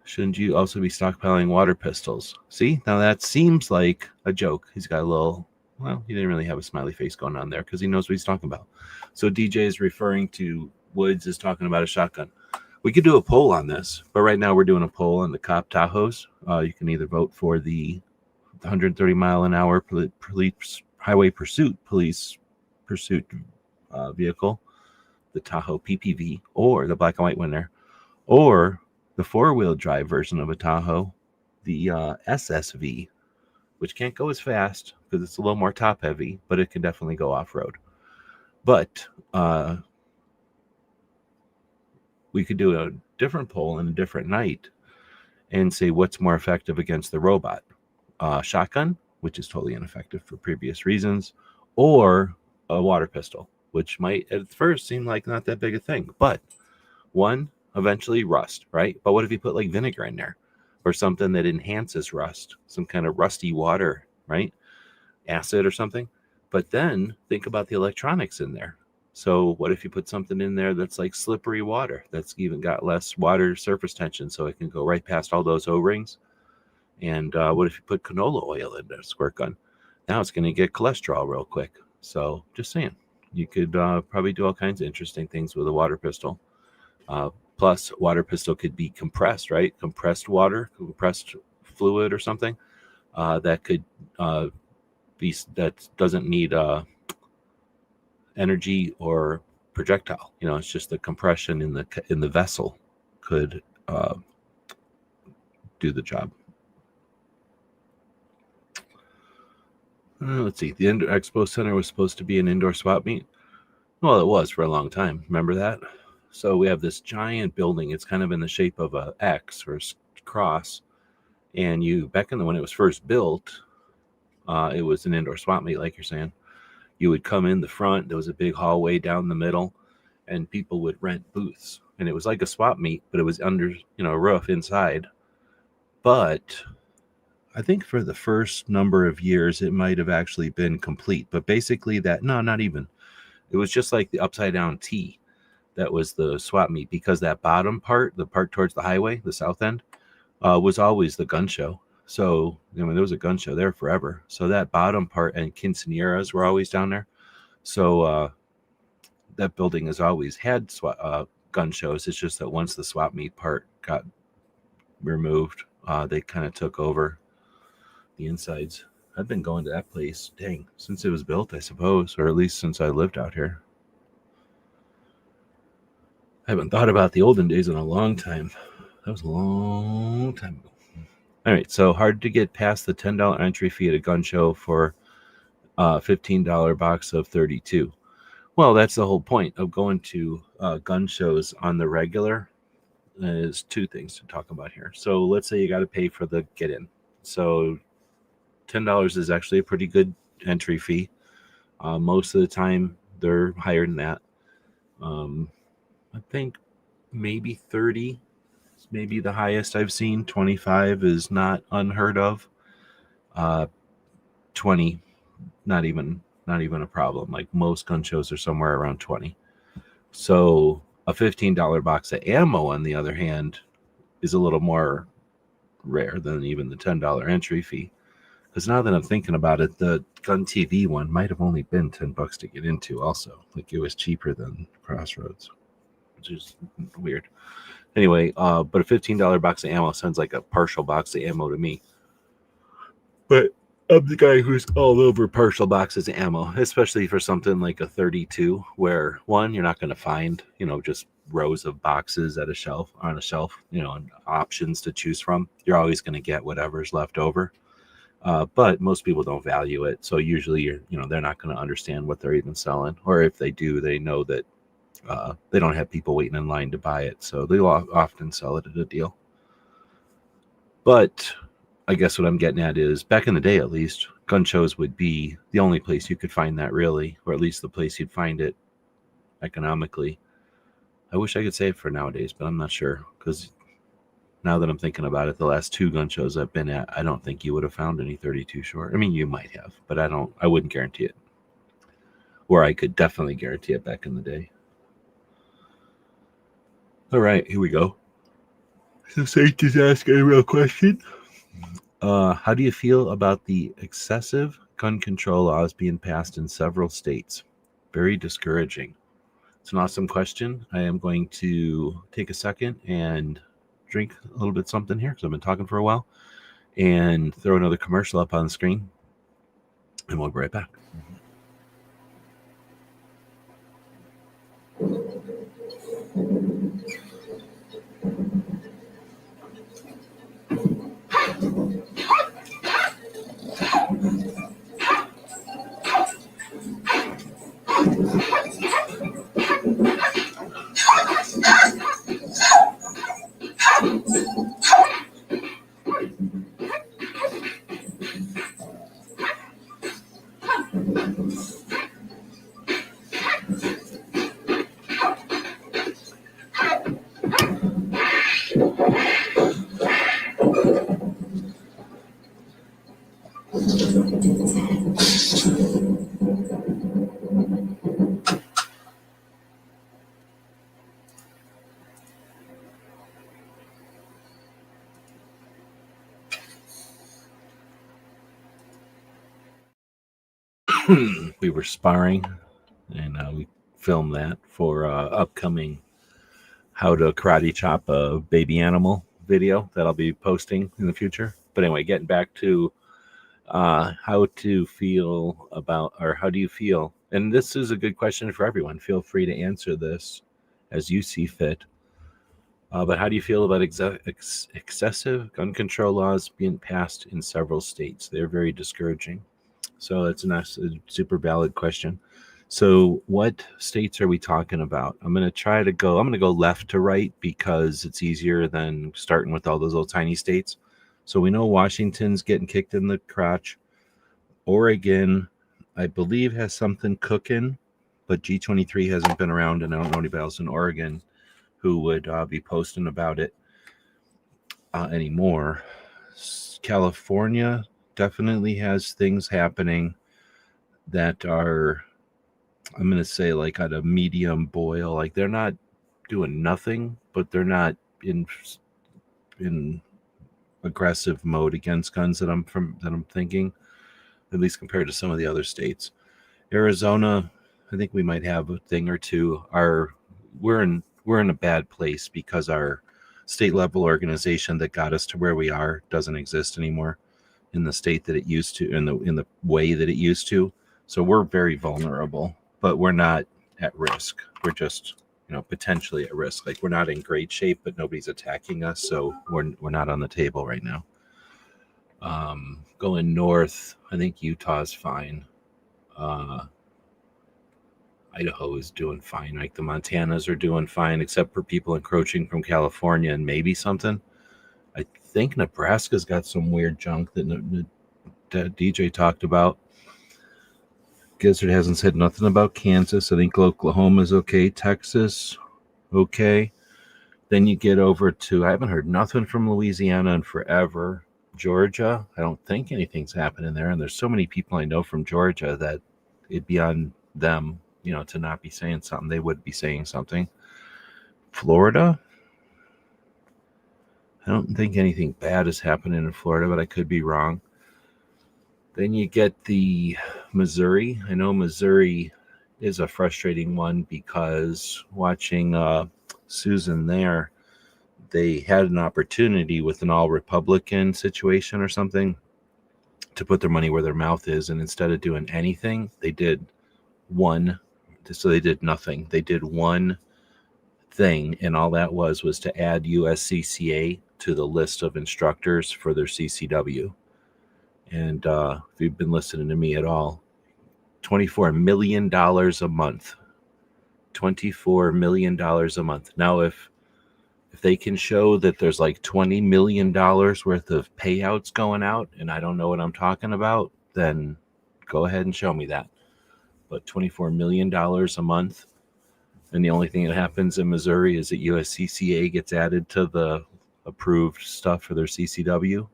Shouldn't you also be stockpiling water pistols? See, now that seems like a joke. He's got a little, well, he didn't really have a smiley face going on there because he knows what he's talking about. So DJ is referring to Woods is talking about a shotgun. We could do a poll on this, but right now we're doing a poll on the cop Tahoes. You can either vote for the 130 mile an hour police highway police pursuit vehicle, the Tahoe PPV, or the black and white one there, or the 4-wheel drive version of a Tahoe, the SSV, which can't go as fast because it's a little more top heavy, but it can definitely go off-road. But we could do a different poll on a different night and say what's more effective against the robot. Shotgun, which is totally ineffective for previous reasons, or a water pistol. which might at first seem like not that big a thing. But one, eventually rust, right? But what if you put like vinegar in there or something that enhances rust, some kind of rusty water, right? Acid or something. But then think about the electronics in there. So what if you put something in there that's like slippery water, that's even got less water surface tension, so it can go right past all those O-rings? And what if you put canola oil in a squirt gun? Now it's going to get cholesterol real quick. So just saying, you could probably do all kinds of interesting things with a water pistol. Plus, water pistol could be compressed, right? Compressed water, compressed fluid or something that could be, that doesn't need energy or projectile. You know, it's just the compression in the vessel could do the job. Let's see. The Expo Center was supposed to be an indoor swap meet. Well, it was for a long time. Remember that? So we have this giant building. It's kind of in the shape of a X or a cross. And back in when it was first built, it was an indoor swap meet, like you're saying. You would come in the front. There was a big hallway down the middle, and people would rent booths. And it was like a swap meet, but it was under, a roof inside. But I think for the first number of years, it might have actually been complete. But basically no, not even. It was just like the upside down T that was the swap meet, because that bottom part, the part towards the highway, the south end, was always the gun show. So, there was a gun show there forever. So that bottom part and quinceañeras were always down there. So that building has always had gun shows. It's just that once the swap meet part got removed, they kind of took over the insides. I've been going to that place, since it was built, I suppose, or at least since I lived out here. I haven't thought about the olden days in a long time. That was a long time ago. All right, so hard to get past the $10 entry fee at a gun show for a $15 box of 32. Well, that's the whole point of going to gun shows on the regular. There's two things to talk about here. So let's say you got to pay for the get-in. So $10 is actually a pretty good entry fee. Most of the time, they're higher than that. I think maybe 30 is maybe the highest I've seen. 25 is not unheard of. 20, not even a problem. Like most gun shows are somewhere around 20. So a $15 box of ammo, on the other hand, is a little more rare than even the $10 entry fee. Because now that I'm thinking about it, the Gun TV one might have only been $10 to get into also. Like it was cheaper than Crossroads, which is weird. Anyway, but a $15 box of ammo sounds like a partial box of ammo to me. But I'm the guy who's all over partial boxes of ammo, especially for something like a 32, where one, you're not going to find, just rows of boxes on a shelf, and options to choose from. You're always going to get whatever's left over. But most people don't value it. So usually they're not going to understand what they're even selling. Or if they do, they know that they don't have people waiting in line to buy it. So they often sell it at a deal. But I guess what I'm getting at is, back in the day, at least, gun shows would be the only place you could find that, really, or at least the place you'd find it economically. I wish I could say it for nowadays, but I'm not sure, because now that I'm thinking about it, the last two gun shows I've been at, I don't think you would have found any 32 short. I mean, you might have, but I wouldn't guarantee it. Or I could definitely guarantee it back in the day. All right, here we go. So Saint just asked a real question. How do you feel about the excessive gun control laws being passed in several states? Very discouraging. It's an awesome question. I am going to take a second and drink a little bit something here, because I've been talking for a while, and throw another commercial up on the screen, and we'll be right back. we were sparring, and we filmed that for upcoming how to karate chop a baby animal video that I'll be posting in the future. But anyway, getting back to how to feel about, or how do you feel? And this is a good question for everyone. Feel free to answer this as you see fit. But how do you feel about excessive gun control laws being passed in several states? They're very discouraging. So it's a super valid question. So what states are we talking about? I'm going to go left to right because it's easier than starting with all those little tiny states. So we know Washington's getting kicked in the crotch. Oregon, I believe, has something cooking, but G23 hasn't been around, and I don't know anybody else in Oregon who would be posting about it anymore. California definitely has things happening that are, I'm going to say, like at a medium boil. Like they're not doing nothing, but they're not in aggressive mode against guns that I'm thinking, at least compared to some of the other states. Arizona, I think we might have a thing or two. We're in a bad place because our state level organization that got us to where we are doesn't exist anymore in the state that it used to, in the way that it used to. So we're very vulnerable, but we're not at risk. We're just, potentially at risk. Like we're not in great shape, but nobody's attacking us, so we're not on the table right now. Going north, I think Utah's fine. Idaho is doing fine. Like the Montanas are doing fine, except for people encroaching from California and maybe something. I think Nebraska's got some weird junk that DJ talked about. Gizzard hasn't said nothing about Kansas. I think Oklahoma's okay. Texas, okay. Then you get over to, I haven't heard nothing from Louisiana in forever. Georgia, I don't think anything's happening there. And there's so many people I know from Georgia that it'd be on them, to not be saying something. They would be saying something. Florida, I don't think anything bad is happening in Florida, but I could be wrong. Then you get the Missouri. I know Missouri is a frustrating one because watching Susan there, they had an opportunity with an all-Republican situation or something to put their money where their mouth is. And instead of doing anything, they did nothing. They did one thing, and all that was to add USCCA to the list of instructors for their CCW. And if you've been listening to me at all, $24 million a month. $24 million a month. Now, if they can show that there's like $20 million worth of payouts going out, and I don't know what I'm talking about, then go ahead and show me that. But $24 million a month, and the only thing that happens in Missouri is that USCCA gets added to the approved stuff for their CCW.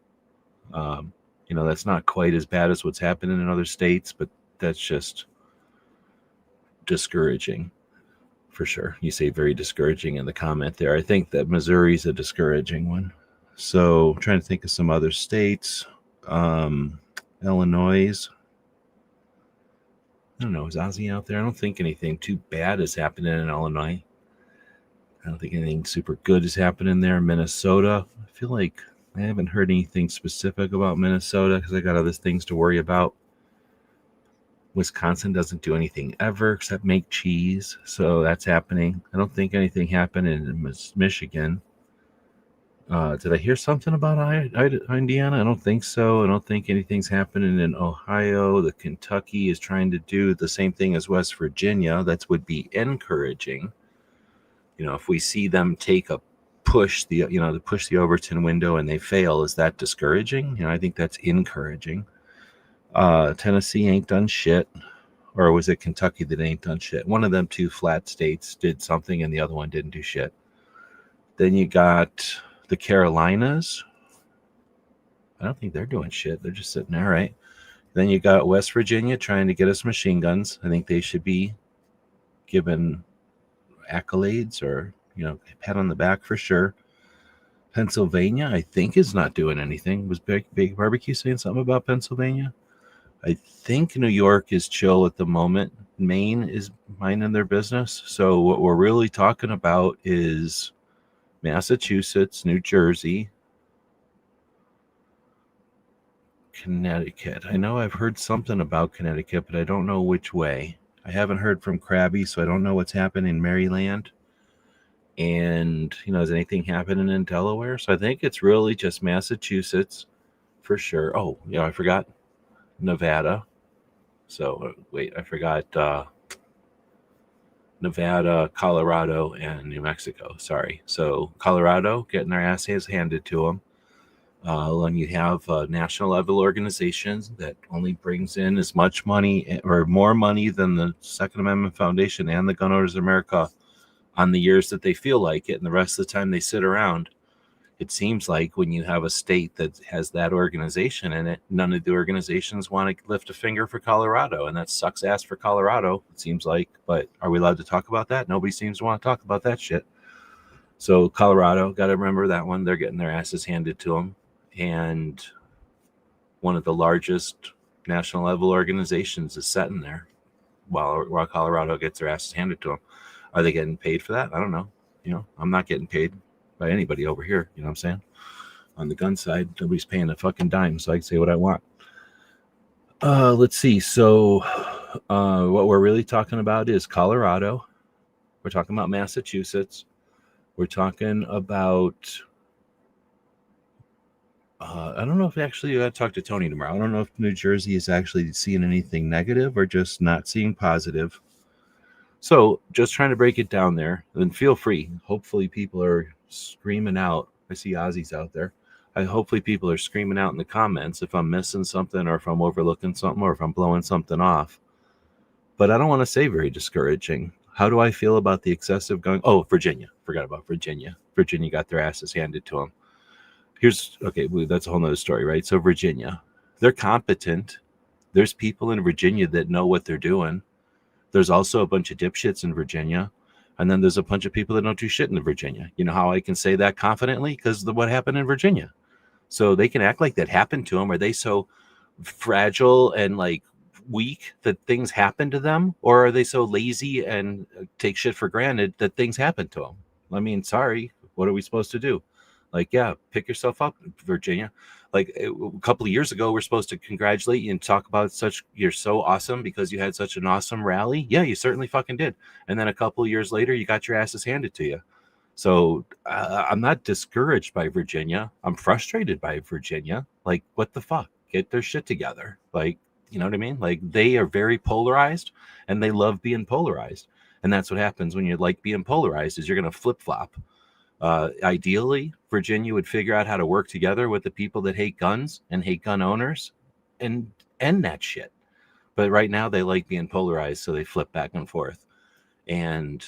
That's not quite as bad as what's happening in other states, but that's just discouraging for sure. You say very discouraging in the comment there. I think that Missouri's a discouraging one. So I'm trying to think of some other states. Illinois. I don't know. Is Ozzy out there? I don't think anything too bad is happening in Illinois. I don't think anything super good is happening there. Minnesota. I feel like I haven't heard anything specific about Minnesota because I got other things to worry about. Wisconsin doesn't do anything ever except make cheese, so that's happening. I don't think anything happened in Michigan. Did I hear something about Indiana? I don't think so. I don't think anything's happening in Ohio. The Kentucky is trying to do the same thing as West Virginia. That would be encouraging. If we see them take a push the Overton window and they fail, is that discouraging? I think that's encouraging. Tennessee ain't done shit. Or was it Kentucky that ain't done shit? One of them two flat states did something and the other one didn't do shit. Then you got the Carolinas. I don't think they're doing shit. They're just sitting there, right? Then you got West Virginia trying to get us machine guns. I think they should be given accolades or, pat on the back for sure. Pennsylvania, I think, is not doing anything. Was Big Barbecue saying something about Pennsylvania? I think New York is chill at the moment. Maine is minding their business. So what we're really talking about is Massachusetts, New Jersey, Connecticut. I know I've heard something about Connecticut, but I don't know which way. I haven't heard from Krabby, so I don't know what's happening in Maryland. And, is anything happening in Delaware? So I think it's really just Massachusetts for sure. Oh, I forgot Nevada. So wait, I forgot Nevada, Colorado, and New Mexico. Sorry. So Colorado getting their asses handed to them. And you have national level organizations that only brings in as much money or more money than the Second Amendment Foundation and the Gun Owners of America on the years that they feel like it. And the rest of the time they sit around. It seems like when you have a state that has that organization in it, none of the organizations want to lift a finger for Colorado. And that sucks ass for Colorado, it seems like. But are we allowed to talk about that? Nobody seems to want to talk about that shit. So Colorado, got to remember that one. They're getting their asses handed to them. And one of the largest national level organizations is sitting there while Colorado gets their asses handed to them. Are they getting paid for that? I don't know. I'm not getting paid by anybody over here. You know what I'm saying? On the gun side, nobody's paying a fucking dime, so I can say what I want. Let's see. So what we're really talking about is Colorado. We're talking about Massachusetts. We're talking about I don't know if actually I got to talk to Tony tomorrow. I don't know if New Jersey is actually seeing anything negative or just not seeing positive. So just trying to break it down there. Then feel free. Hopefully people are screaming out. I see Ozzy's out there. Hopefully people are screaming out in the comments if I'm missing something or if I'm overlooking something or if I'm blowing something off. But I don't want to say very discouraging. How do I feel about the excessive gun? Oh, Virginia. Forgot about Virginia. Virginia got their asses handed to them. That's a whole nother story, right? So Virginia, they're competent. There's people in Virginia that know what they're doing. There's also a bunch of dipshits in Virginia. And then there's a bunch of people that don't do shit in Virginia. You know how I can say that confidently? Because of what happened in Virginia. So they can act like that happened to them. Are they so fragile and like weak that things happen to them? Or are they so lazy and take shit for granted that things happen to them? I mean, sorry, what are we supposed to do? Like, yeah, pick yourself up, Virginia. Like a couple of years ago, we're supposed to congratulate you and talk about you're so awesome because you had such an awesome rally. Yeah, you certainly fucking did. And then a couple of years later, you got your asses handed to you. So I'm not discouraged by Virginia. I'm frustrated by Virginia. Like, what the fuck? Get their shit together. Like, you know what I mean? Like, they are very polarized and they love being polarized. And that's what happens when you like being polarized is you're going to flip-flop. Ideally, Virginia would figure out how to work together with the people that hate guns and hate gun owners and end that shit. But right now they like being polarized, so they flip back and forth. And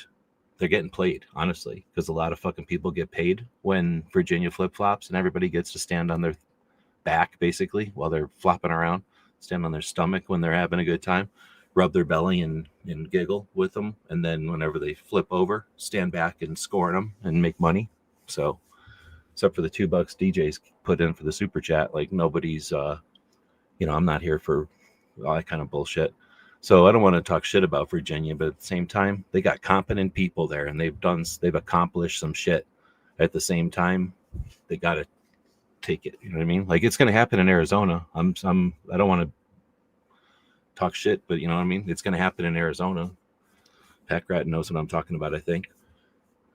they're getting played, honestly, because a lot of fucking people get paid when Virginia flip-flops and everybody gets to stand on their back, basically, while they're flopping around, stand on their stomach when they're having a good time, rub their belly and giggle with them. And then whenever they flip over, stand back and scorn them and make money. So except for the $2 DJs put in for the super chat, like nobody's, I'm not here for all that kind of bullshit. So I don't want to talk shit about Virginia, but at the same time, they got competent people there and they've accomplished some shit. At the same time, they got to take it. You know what I mean? Like it's going to happen in Arizona. I don't want to talk shit, but you know what I mean? It's going to happen in Arizona. Pat Grattan knows what I'm talking about, I think.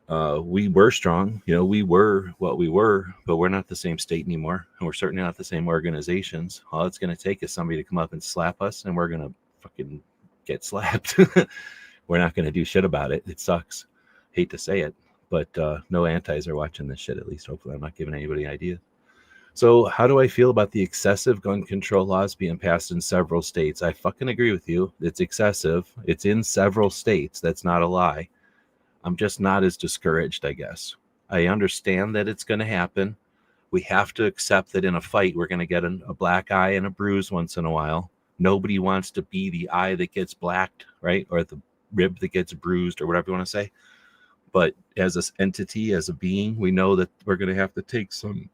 We were strong, we were what we were, but we're not the same state anymore. And we're certainly not the same organizations. All it's going to take is somebody to come up and slap us and we're going to fucking get slapped. We're not going to do shit about it. It sucks. Hate to say it, but no antis are watching this shit, at least. Hopefully I'm not giving anybody ideas. So how do I feel about the excessive gun control laws being passed in several states? I fucking agree with you. It's excessive. It's in several states. That's not a lie. I'm just not as discouraged, I guess. I understand that it's going to happen. We have to accept that in a fight, we're going to get a black eye and a bruise once in a while. Nobody wants to be the eye that gets blacked, right? Or the rib that gets bruised or whatever you want to say. But as an entity, as a being, we know that we're going to have to take some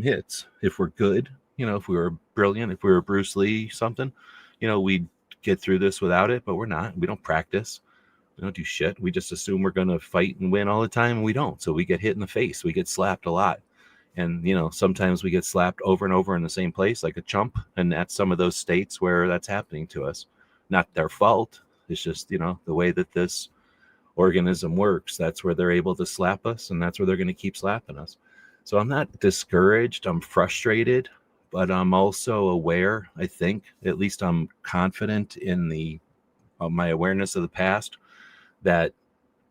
hits. If we're good, If we were brilliant, if we were Bruce Lee, something, we'd get through this without it, but we're not. We don't practice. We don't do shit. We just assume we're going to fight and win all the time, and we don't. So we get hit in the face. We get slapped a lot. And, sometimes we get slapped over and over in the same place like a chump. And that's some of those states where that's happening to us. Not their fault. It's just, the way that this organism works. That's where they're able to slap us, and that's where they're going to keep slapping us. So I'm not discouraged. I'm frustrated, but I'm also aware, I think, at least I'm confident in my awareness of the past, that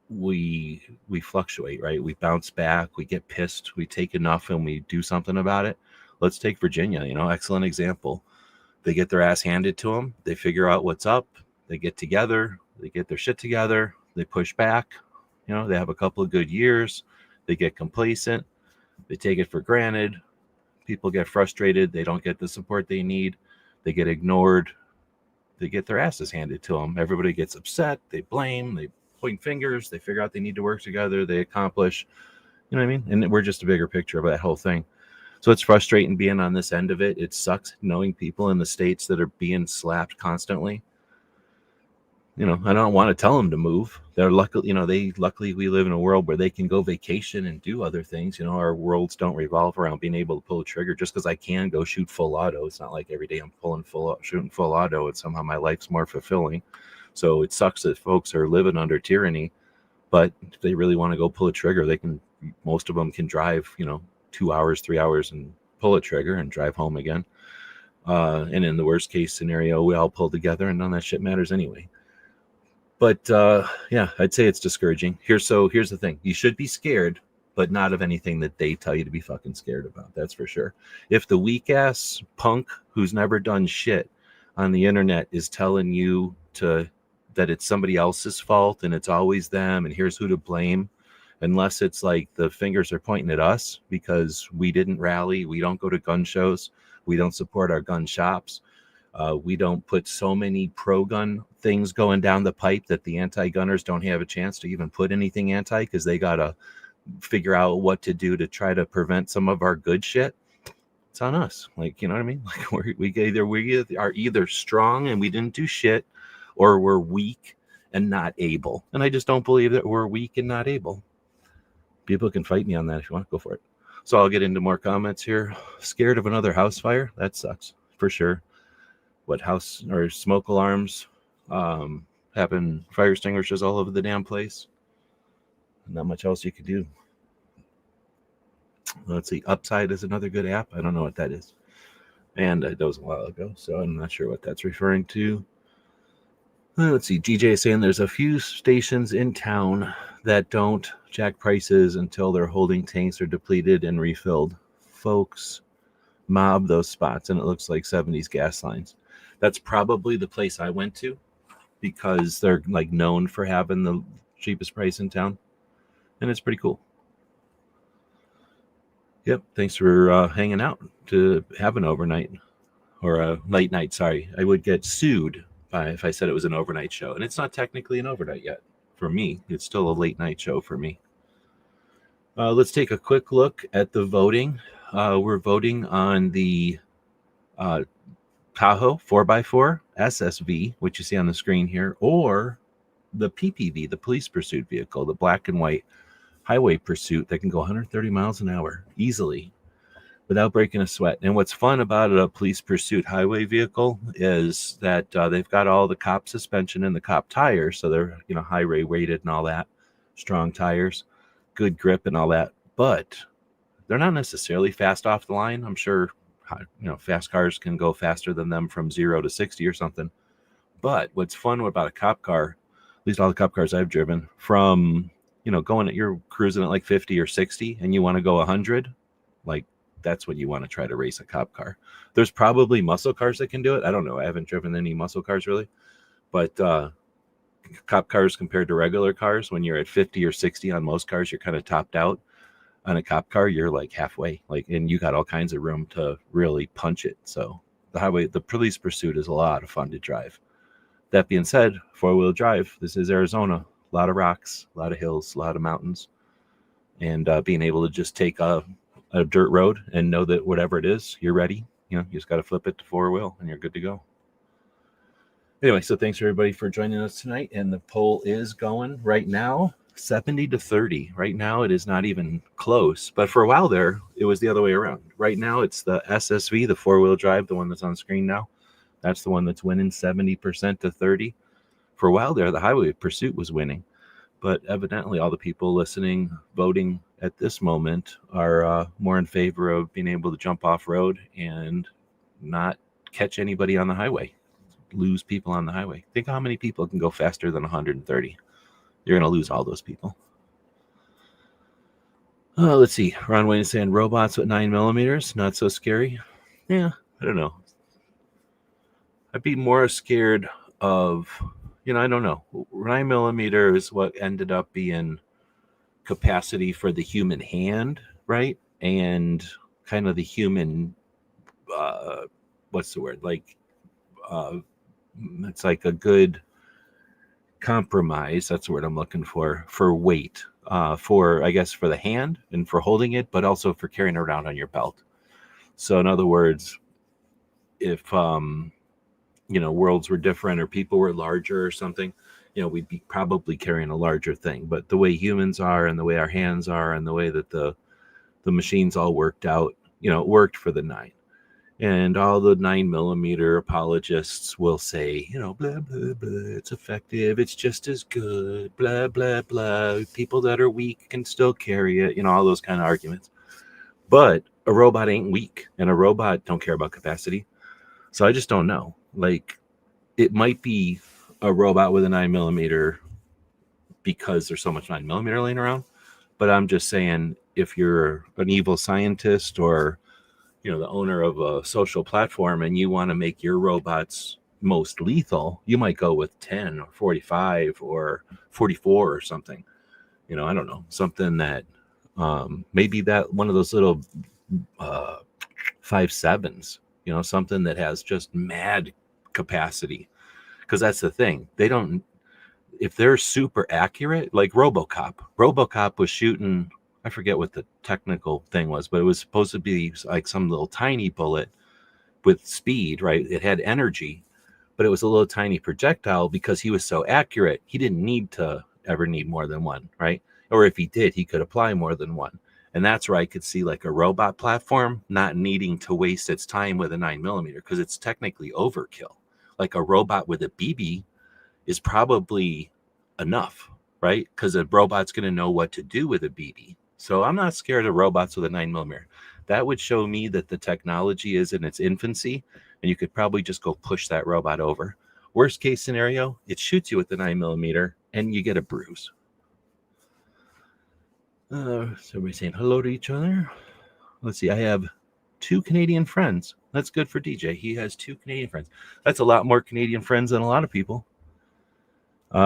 we fluctuate, right? We bounce back, we get pissed, we take enough and we do something about it. Let's take Virginia, excellent example. They get their ass handed to them, they figure out what's up, they get together, they get their shit together, they push back, they have a couple of good years, they get complacent, they take it for granted, people get frustrated, they don't get the support they need, they get ignored, they get their asses handed to them, everybody gets upset, they blame, they point fingers, they figure out they need to work together, they accomplish, you know what I mean? And we're just a bigger picture of that whole thing. So it's frustrating being on this end of it. It sucks knowing people in the states that are being slapped constantly. I don't want to tell them to move. They're luckily we live in a world where they can go vacation and do other things. Our worlds don't revolve around being able to pull a trigger. Just because I can go shoot full auto, it's not like every day I'm shooting full auto, and somehow my life's more fulfilling. So it sucks that folks are living under tyranny, but if they really want to go pull a trigger, most of them can drive, 2 hours, 3 hours and pull a trigger and drive home again. And in the worst case scenario, we all pull together and none of that shit matters anyway. But yeah, I'd say it's discouraging. Here's the thing. You should be scared, but not of anything that they tell you to be fucking scared about. That's for sure. If the weak ass punk who's never done shit on the internet is telling you that it's somebody else's fault and it's always them and here's who to blame, unless it's like the fingers are pointing at us because we didn't rally, we don't go to gun shows, we don't support our gun shops, we don't put so many pro-gun things going down the pipe that the anti-gunners don't have a chance to even put anything anti, because they got to figure out what to do to try to prevent some of our good shit. It's on us. Like, you know what I mean? Like we are either strong and we didn't do shit, or we're weak and not able. And I just don't believe that we're weak and not able. People can fight me on that if you want to go for it. So I'll get into more comments here. Scared of another house fire? That sucks for sure. What house or smoke alarms happen, fire extinguishers all over the damn place. Not much else you could do. Let's see. Upside is another good app. I don't know what that is. And that was a while ago, so I'm not sure what that's referring to. Let's see. GJ is saying there's a few stations in town that don't jack prices until their holding tanks are depleted and refilled. Folks mob those spots, and it looks like 70s gas lines. That's probably the place I went to because they're like known for having the cheapest price in town, and it's pretty cool. Yep. Thanks for hanging out to have an overnight or a late night. Sorry, I would get sued if I said it was an overnight show, and it's not technically an overnight yet. For me, it's still a late night show for me. Let's take a quick look at the voting. We're voting on the Tahoe 4x4 SSV, which you see on the screen here, or the PPV, the police pursuit vehicle, the black and white highway pursuit that can go 130 miles an hour easily without breaking a sweat. And what's fun about a police pursuit highway vehicle is that they've got all the cop suspension and the cop tires, so they're highway rated and all that, strong tires, good grip and all that, but they're not necessarily fast off the line. I'm sure fast cars can go faster than them from 0 to 60 or something. But what's fun about a cop car, at least all the cop cars I've driven, from you're cruising at like 50 or 60 and you want to go 100, like that's when you want to try to race a cop car. There's probably muscle cars that can do it. I don't know. I haven't driven any muscle cars really, but cop cars compared to regular cars, when you're at 50 or 60 on most cars, you're kind of topped out. On a cop car, you're like halfway, and you got all kinds of room to really punch it. So the police pursuit is a lot of fun to drive. That being said, 4-wheel drive, this is Arizona. A lot of rocks, a lot of hills, a lot of mountains, and being able to just take a dirt road and know that whatever it is, you're ready. you just got to flip it to 4-wheel and you're good to go. Anyway, so thanks everybody for joining us tonight. And the poll is going right now 70-30. Right now it is not even close, but for a while there it was the other way around. Right now it's the SSV, the 4-wheel drive, the one that's on screen now. That's the one that's winning 70% to 30. For a while there, the Highway Pursuit was winning, but evidently all the people listening, voting at this moment are more in favor of being able to jump off road and not catch anybody on the highway. Lose people on the highway. Think how many people can go faster than 130. You're going to lose all those people. Let's see. Ron Wayne is saying robots with 9mm, not so scary. Yeah, I don't know. I'd be more scared of, I don't know. 9mm is what ended up being capacity for the human hand, right? And kind of the human, what's the word? Like, it's like a good compromise. That's the word I'm looking for weight, for, I guess, for the hand and for holding it, but also for carrying it around on your belt. So in other words, if, worlds were different or people were larger or something, we'd be probably carrying a larger thing. But the way humans are and the way our hands are and the way that the machines all worked out, it worked for the 9. And all the 9mm apologists will say, blah, blah, blah, it's effective. It's just as good, blah, blah, blah. People that are weak can still carry it, all those kind of arguments. But a robot ain't weak, and a robot don't care about capacity. So I just don't know. Like, it might be a robot with a 9mm because there's so much 9mm laying around. But I'm just saying, if you're an evil scientist or the owner of a social platform and you want to make your robots most lethal, you might go with 10 or 45 or 44 or something. I don't know, something that maybe that one of those little 5.7s, something that has just mad capacity. Because that's the thing. If they're super accurate, like RoboCop was shooting, I forget what the technical thing was, but it was supposed to be like some little tiny bullet with speed, right? It had energy, but it was a little tiny projectile. Because he was so accurate, he didn't need to ever need more than one, right? Or if he did, he could apply more than one. And that's where I could see like a robot platform not needing to waste its time with a 9mm, because it's technically overkill. Like a robot with a BB is probably enough, right? Because a robot's going to know what to do with a BB. So I'm not scared of robots with a 9mm. That would show me that the technology is in its infancy, and you could probably just go push that robot over. Worst case scenario, it shoots you with the 9mm and you get a bruise. So everybody's saying hello to each other. Let's see. I have 2 Canadian friends. That's good for DJ. He has 2 Canadian friends. That's a lot more Canadian friends than a lot of people.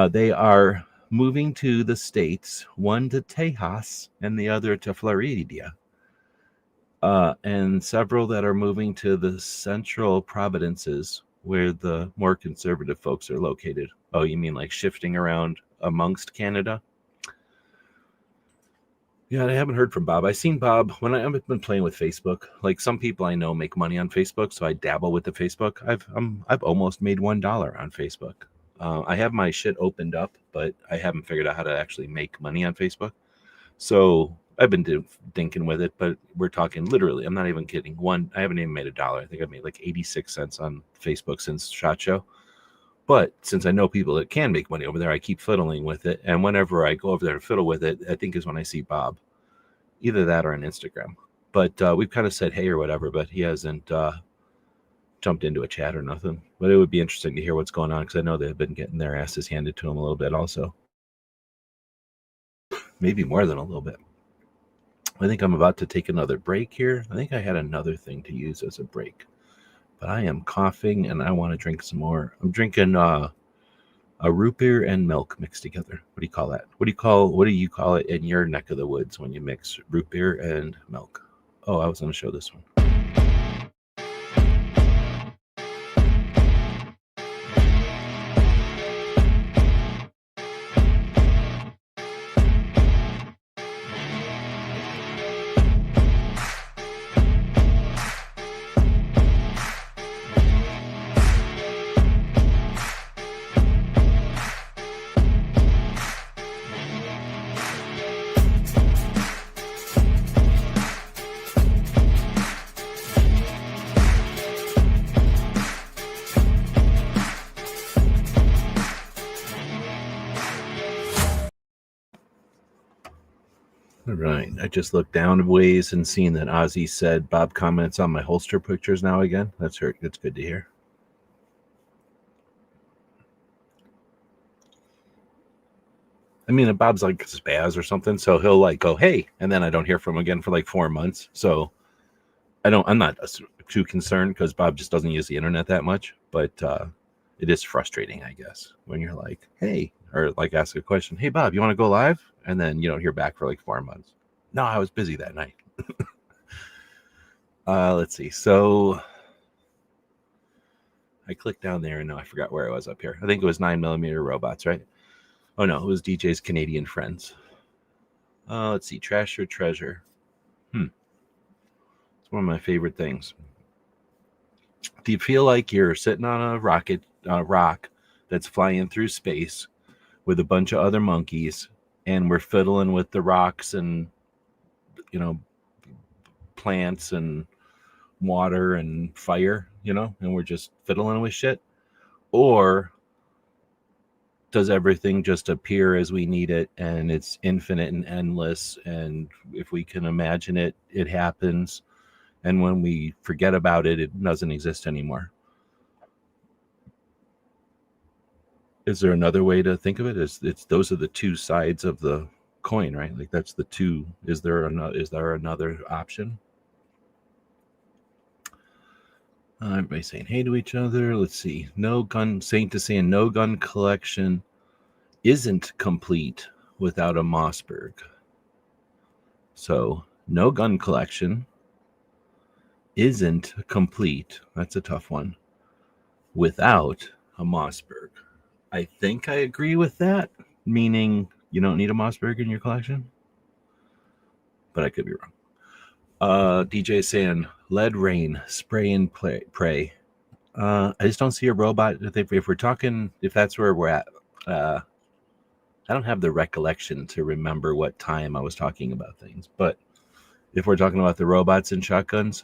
They are moving to the States, one to Tejas and the other to Florida. And several that are moving to the central provinces where the more conservative folks are located. Oh, you mean like shifting around amongst Canada? Yeah, I haven't heard from Bob. I've seen Bob when I've been playing with Facebook. Like, some people I know make money on Facebook, so I dabble with the Facebook. I've almost made $1 on Facebook. I have my shit opened up, but I haven't figured out how to actually make money on Facebook. So I've been thinking with it, but we're talking literally. I'm not even kidding. I haven't even made $1. I think I've made like 86 cents on Facebook since SHOT Show. But since I know people that can make money over there, I keep fiddling with it. And whenever I go over there to fiddle with it, I think is when I see Bob. Either that or on Instagram. But we've kind of said hey or whatever, but he hasn't jumped into a chat or nothing. But it would be interesting to hear what's going on, because I know they've been getting their asses handed to them a little bit also. Maybe more than a little bit. I think I'm about to take another break here. I think I had another thing to use as a break. But I am coughing and I want to drink some more. I'm drinking a root beer and milk mixed together. What do you call that? What do you call it in your neck of the woods when you mix root beer and milk? Oh, I was going to show this one. right. I just looked down a ways and seen that Ozzy said Bob comments on my holster pictures now again. That's good to hear. I mean, if Bob's like spaz or something, so he'll like go, hey, and then I don't hear from him again for like 4 months. So I'm not too concerned because Bob just doesn't use the internet that much, but it is frustrating, I guess, when you're like, hey, or like ask a question, hey, Bob, you want to go live? And then you don't hear back for like 4 months. No, I was busy that night. Let's see. So I clicked down there and I forgot where I was up here. I think it was 9mm robots, right? Oh, no, it was DJ's Canadian friends. Let's see. Trash or treasure? It's one of my favorite things. Do you feel like you're sitting on a rock that's flying through space with a bunch of other monkeys, and we're fiddling with the rocks and, plants and water and fire, and we're just fiddling with shit? Or does everything just appear as we need it, and it's infinite and endless, and if we can imagine it, it happens, and when we forget about it, it doesn't exist anymore? Is there another way to think of it? It's those are the two sides of the coin, right? Like that's the two. Is there another option? Everybody saying hey to each other. Let's see. No gun collection isn't complete without a Mossberg. So no gun collection isn't complete. That's a tough one. Without a Mossberg. I think I agree with that, meaning you don't need a Mossberg in your collection, but I could be wrong. DJ saying lead rain, spray and pray. I just don't see a robot. If we're talking, if that's where we're at, I don't have the recollection to remember what time I was talking about things. But if we're talking about the robots and shotguns,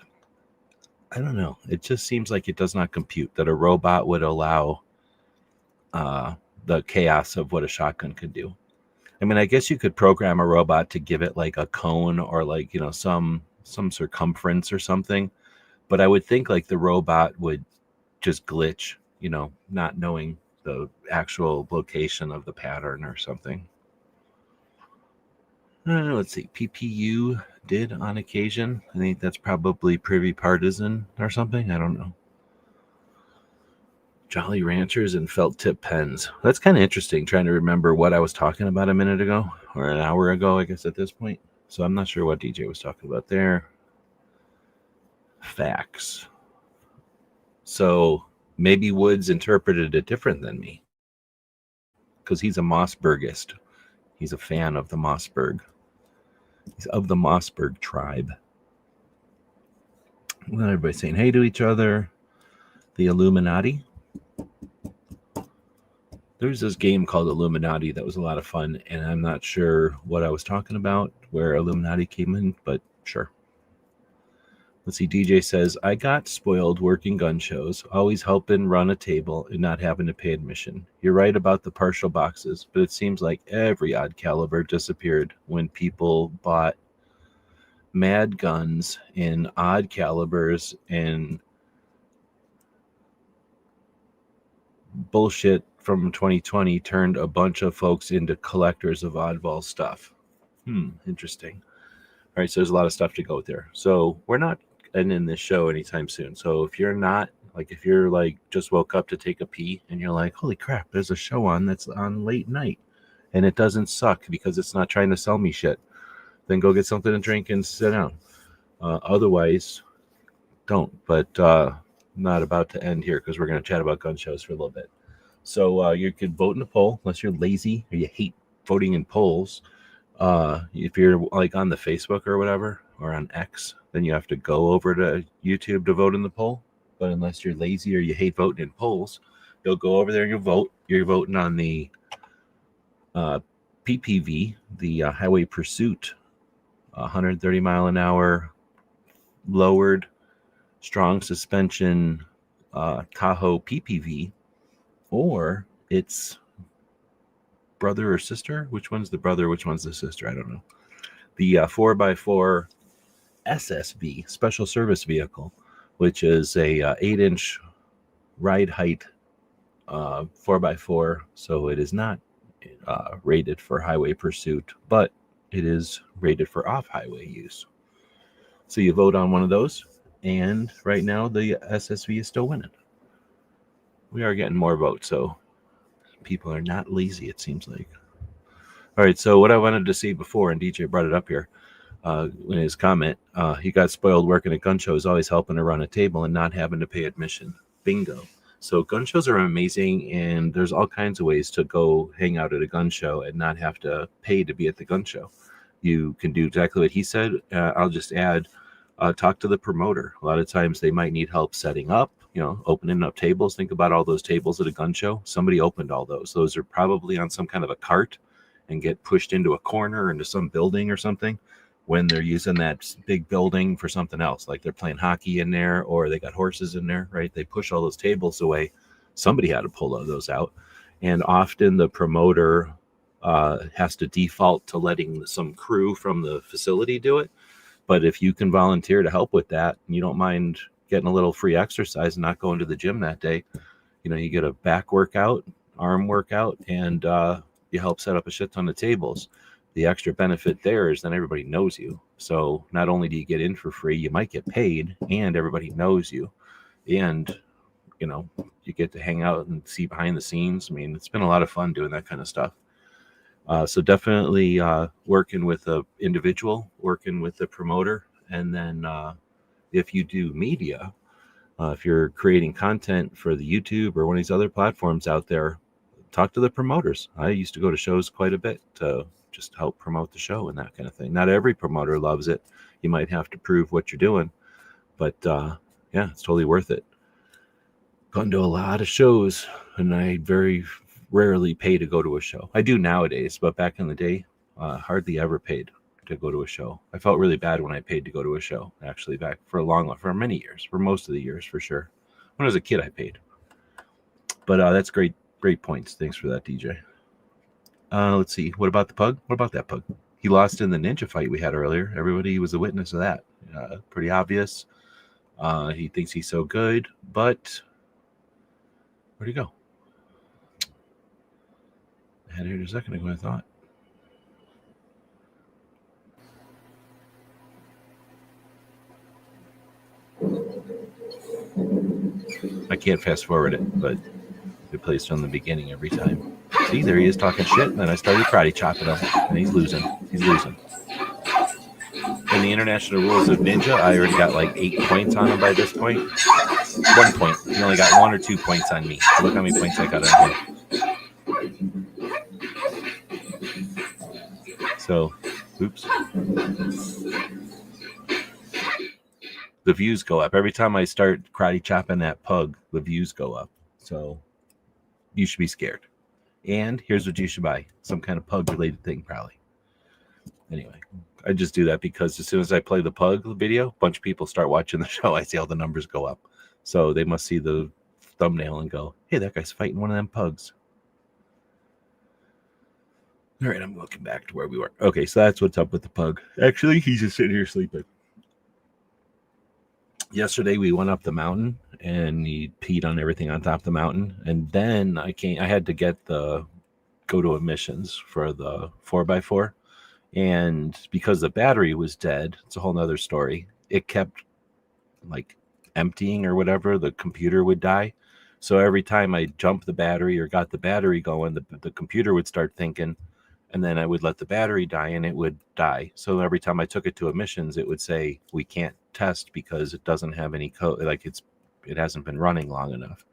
I don't know. It just seems like it does not compute that a robot would allow the chaos of what a shotgun could do. I mean, I guess you could program a robot to give it like a cone or like, some circumference or something. But I would think like the robot would just glitch, not knowing the actual location of the pattern or something. Let's see. PPU did on occasion. I think that's probably Privy Partisan or something. I don't know. Jolly Ranchers and felt tip pens. That's kind of interesting, trying to remember what I was talking about a minute ago or an hour ago, I guess, at this point. So I'm not sure what DJ was talking about there. Facts. So maybe Woods interpreted it different than me because he's a Mossbergist. He's a fan of the Mossberg. He's of the Mossberg tribe. Well, everybody's saying hey to each other. The Illuminati. There's this game called Illuminati that was a lot of fun, and I'm not sure what I was talking about, where Illuminati came in, but sure. Let's see, DJ says, I got spoiled working gun shows, always helping run a table and not having to pay admission. You're right about the partial boxes, but it seems like every odd caliber disappeared when people bought mad guns in odd calibers and bullshit from 2020 turned a bunch of folks into collectors of oddball stuff. Interesting. All right, so there's a lot of stuff to go there. So we're not ending this show anytime soon. So if you're not, like, if you're like just woke up to take a pee and you're like, holy crap, there's a show on that's on late night and it doesn't suck because it's not trying to sell me shit, then go get something to drink and sit down. Otherwise, don't. But not about to end here because we're going to chat about gun shows for a little bit. So you could vote in a poll unless you're lazy or you hate voting in polls. If you're like on the Facebook or whatever, or on X, then you have to go over to YouTube to vote in the poll. But unless you're lazy or you hate voting in polls, you'll go over there and you'll vote. You're voting on the PPV, the Highway Pursuit, 130 mile an hour, lowered, strong suspension Tahoe PPV, or it's brother or sister. Which one's the brother? Which one's the sister? I don't know. The 4x4 SSV, Special Service Vehicle, which is a 8-inch ride height 4x4. So it is not rated for highway pursuit, but it is rated for off-highway use. So you vote on one of those, and right now the SSV is still winning. We are getting more votes, so people are not lazy, it seems like. All right, so what I wanted to say before, and DJ brought it up here in his comment, he got spoiled working at gun shows, always helping to run a table and not having to pay admission. Bingo. So gun shows are amazing, and there's all kinds of ways to go hang out at a gun show and not have to pay to be at the gun show. You can do exactly what he said. I'll just add, talk to the promoter. A lot of times they might need help setting up, opening up tables. Think about all those tables at a gun show. Somebody opened all those. Those are probably on some kind of a cart and get pushed into a corner or into some building or something when they're using that big building for something else, like they're playing hockey in there or they got horses in there, right? They push all those tables away. Somebody had to pull those out. And often the promoter has to default to letting some crew from the facility do it. But if you can volunteer to help with that, and you don't mind getting a little free exercise and not going to the gym that day, you get a back workout, arm workout, and you help set up a shit ton of tables. The extra benefit there is then everybody knows you. So not only do you get in for free, you might get paid, and everybody knows you. And, you get to hang out and see behind the scenes. I mean, it's been a lot of fun doing that kind of stuff. So definitely working with an individual, working with the promoter. And then if you do media, if you're creating content for the YouTube or one of these other platforms out there, talk to the promoters. I used to go to shows quite a bit to just help promote the show and that kind of thing. Not every promoter loves it. You might have to prove what you're doing, but yeah, it's totally worth it. Gone to a lot of shows, and I very rarely pay to go to a show. I do nowadays, but back in the day, hardly ever paid to go to a show. I felt really bad when I paid to go to a show, actually, back for many years, for most of the years, for sure. When I was a kid, I paid. But that's great points. Thanks for that, DJ. Let's see. What about the pug? What about that pug? He lost in the ninja fight we had earlier. Everybody was a witness of that. Pretty obvious. He thinks he's so good, but where'd he go? I had it here a second ago, I thought. I can't fast forward it, but it plays from the beginning every time. See, there he is talking shit, and then I started karate chopping him, and he's losing. He's losing. In the international rules of ninja, I already got like 8 points on him by this point. 1 point. He only got 1 or 2 points on me. So look how many points I got on him. So, oops. The views go up. Every time I start karate chopping that pug, the views go up. So, you should be scared. And here's what you should buy. Some kind of pug-related thing, probably. Anyway, I just do that because as soon as I play the pug video, a bunch of people start watching the show. I see all the numbers go up. So they must see the thumbnail and go, hey, that guy's fighting one of them pugs. All right, I'm looking back to where we were. Okay, so that's what's up with the pug. Actually, he's just sitting here sleeping. Yesterday, we went up the mountain, and he peed on everything on top of the mountain. And then I had to go to emissions for the 4x4. And because the battery was dead, it's a whole nother story. It kept like emptying or whatever, the computer would die. So every time I jumped the battery or got the battery going, the computer would start thinking, and then I would let the battery die and it would die. So every time I took it to emissions, it would say, we can't test because it doesn't have any code, like it hasn't been running long enough.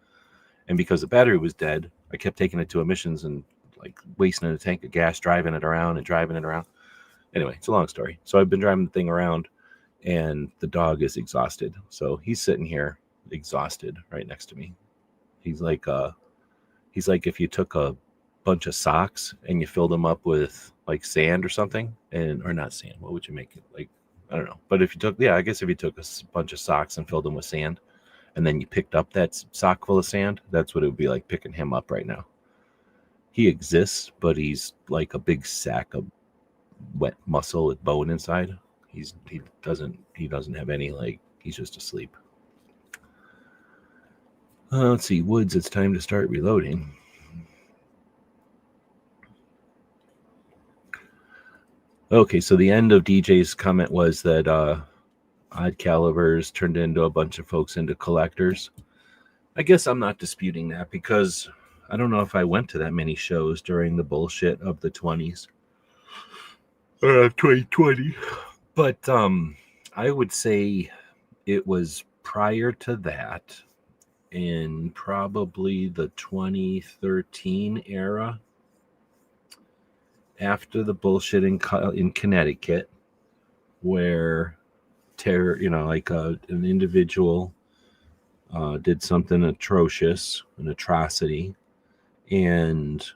And because the battery was dead, I kept taking it to emissions and like wasting a tank of gas, driving it around. Anyway, it's a long story. So I've been driving the thing around, and the dog is exhausted. So he's sitting here exhausted right next to me. He's like if you took a bunch of socks and you filled them up with like sand or something, or not sand. What would you make it? Like, I don't know. But if you took a bunch of socks and filled them with sand, and then you picked up that sock full of sand, that's what it would be like picking him up right now. He exists, but he's like a big sack of wet muscle with bone inside. He doesn't have any, like, he's just asleep. Let's see, Woods, it's time to start reloading. Okay, so the end of DJ's comment was that Odd Calibers turned into a bunch of folks into collectors. I guess I'm not disputing that, because I don't know if I went to that many shows during the bullshit of the 20s or of 2020. But I would say it was prior to that, in probably the 2013 era, after the bullshit in Connecticut, where an individual did something atrocious, an atrocity, and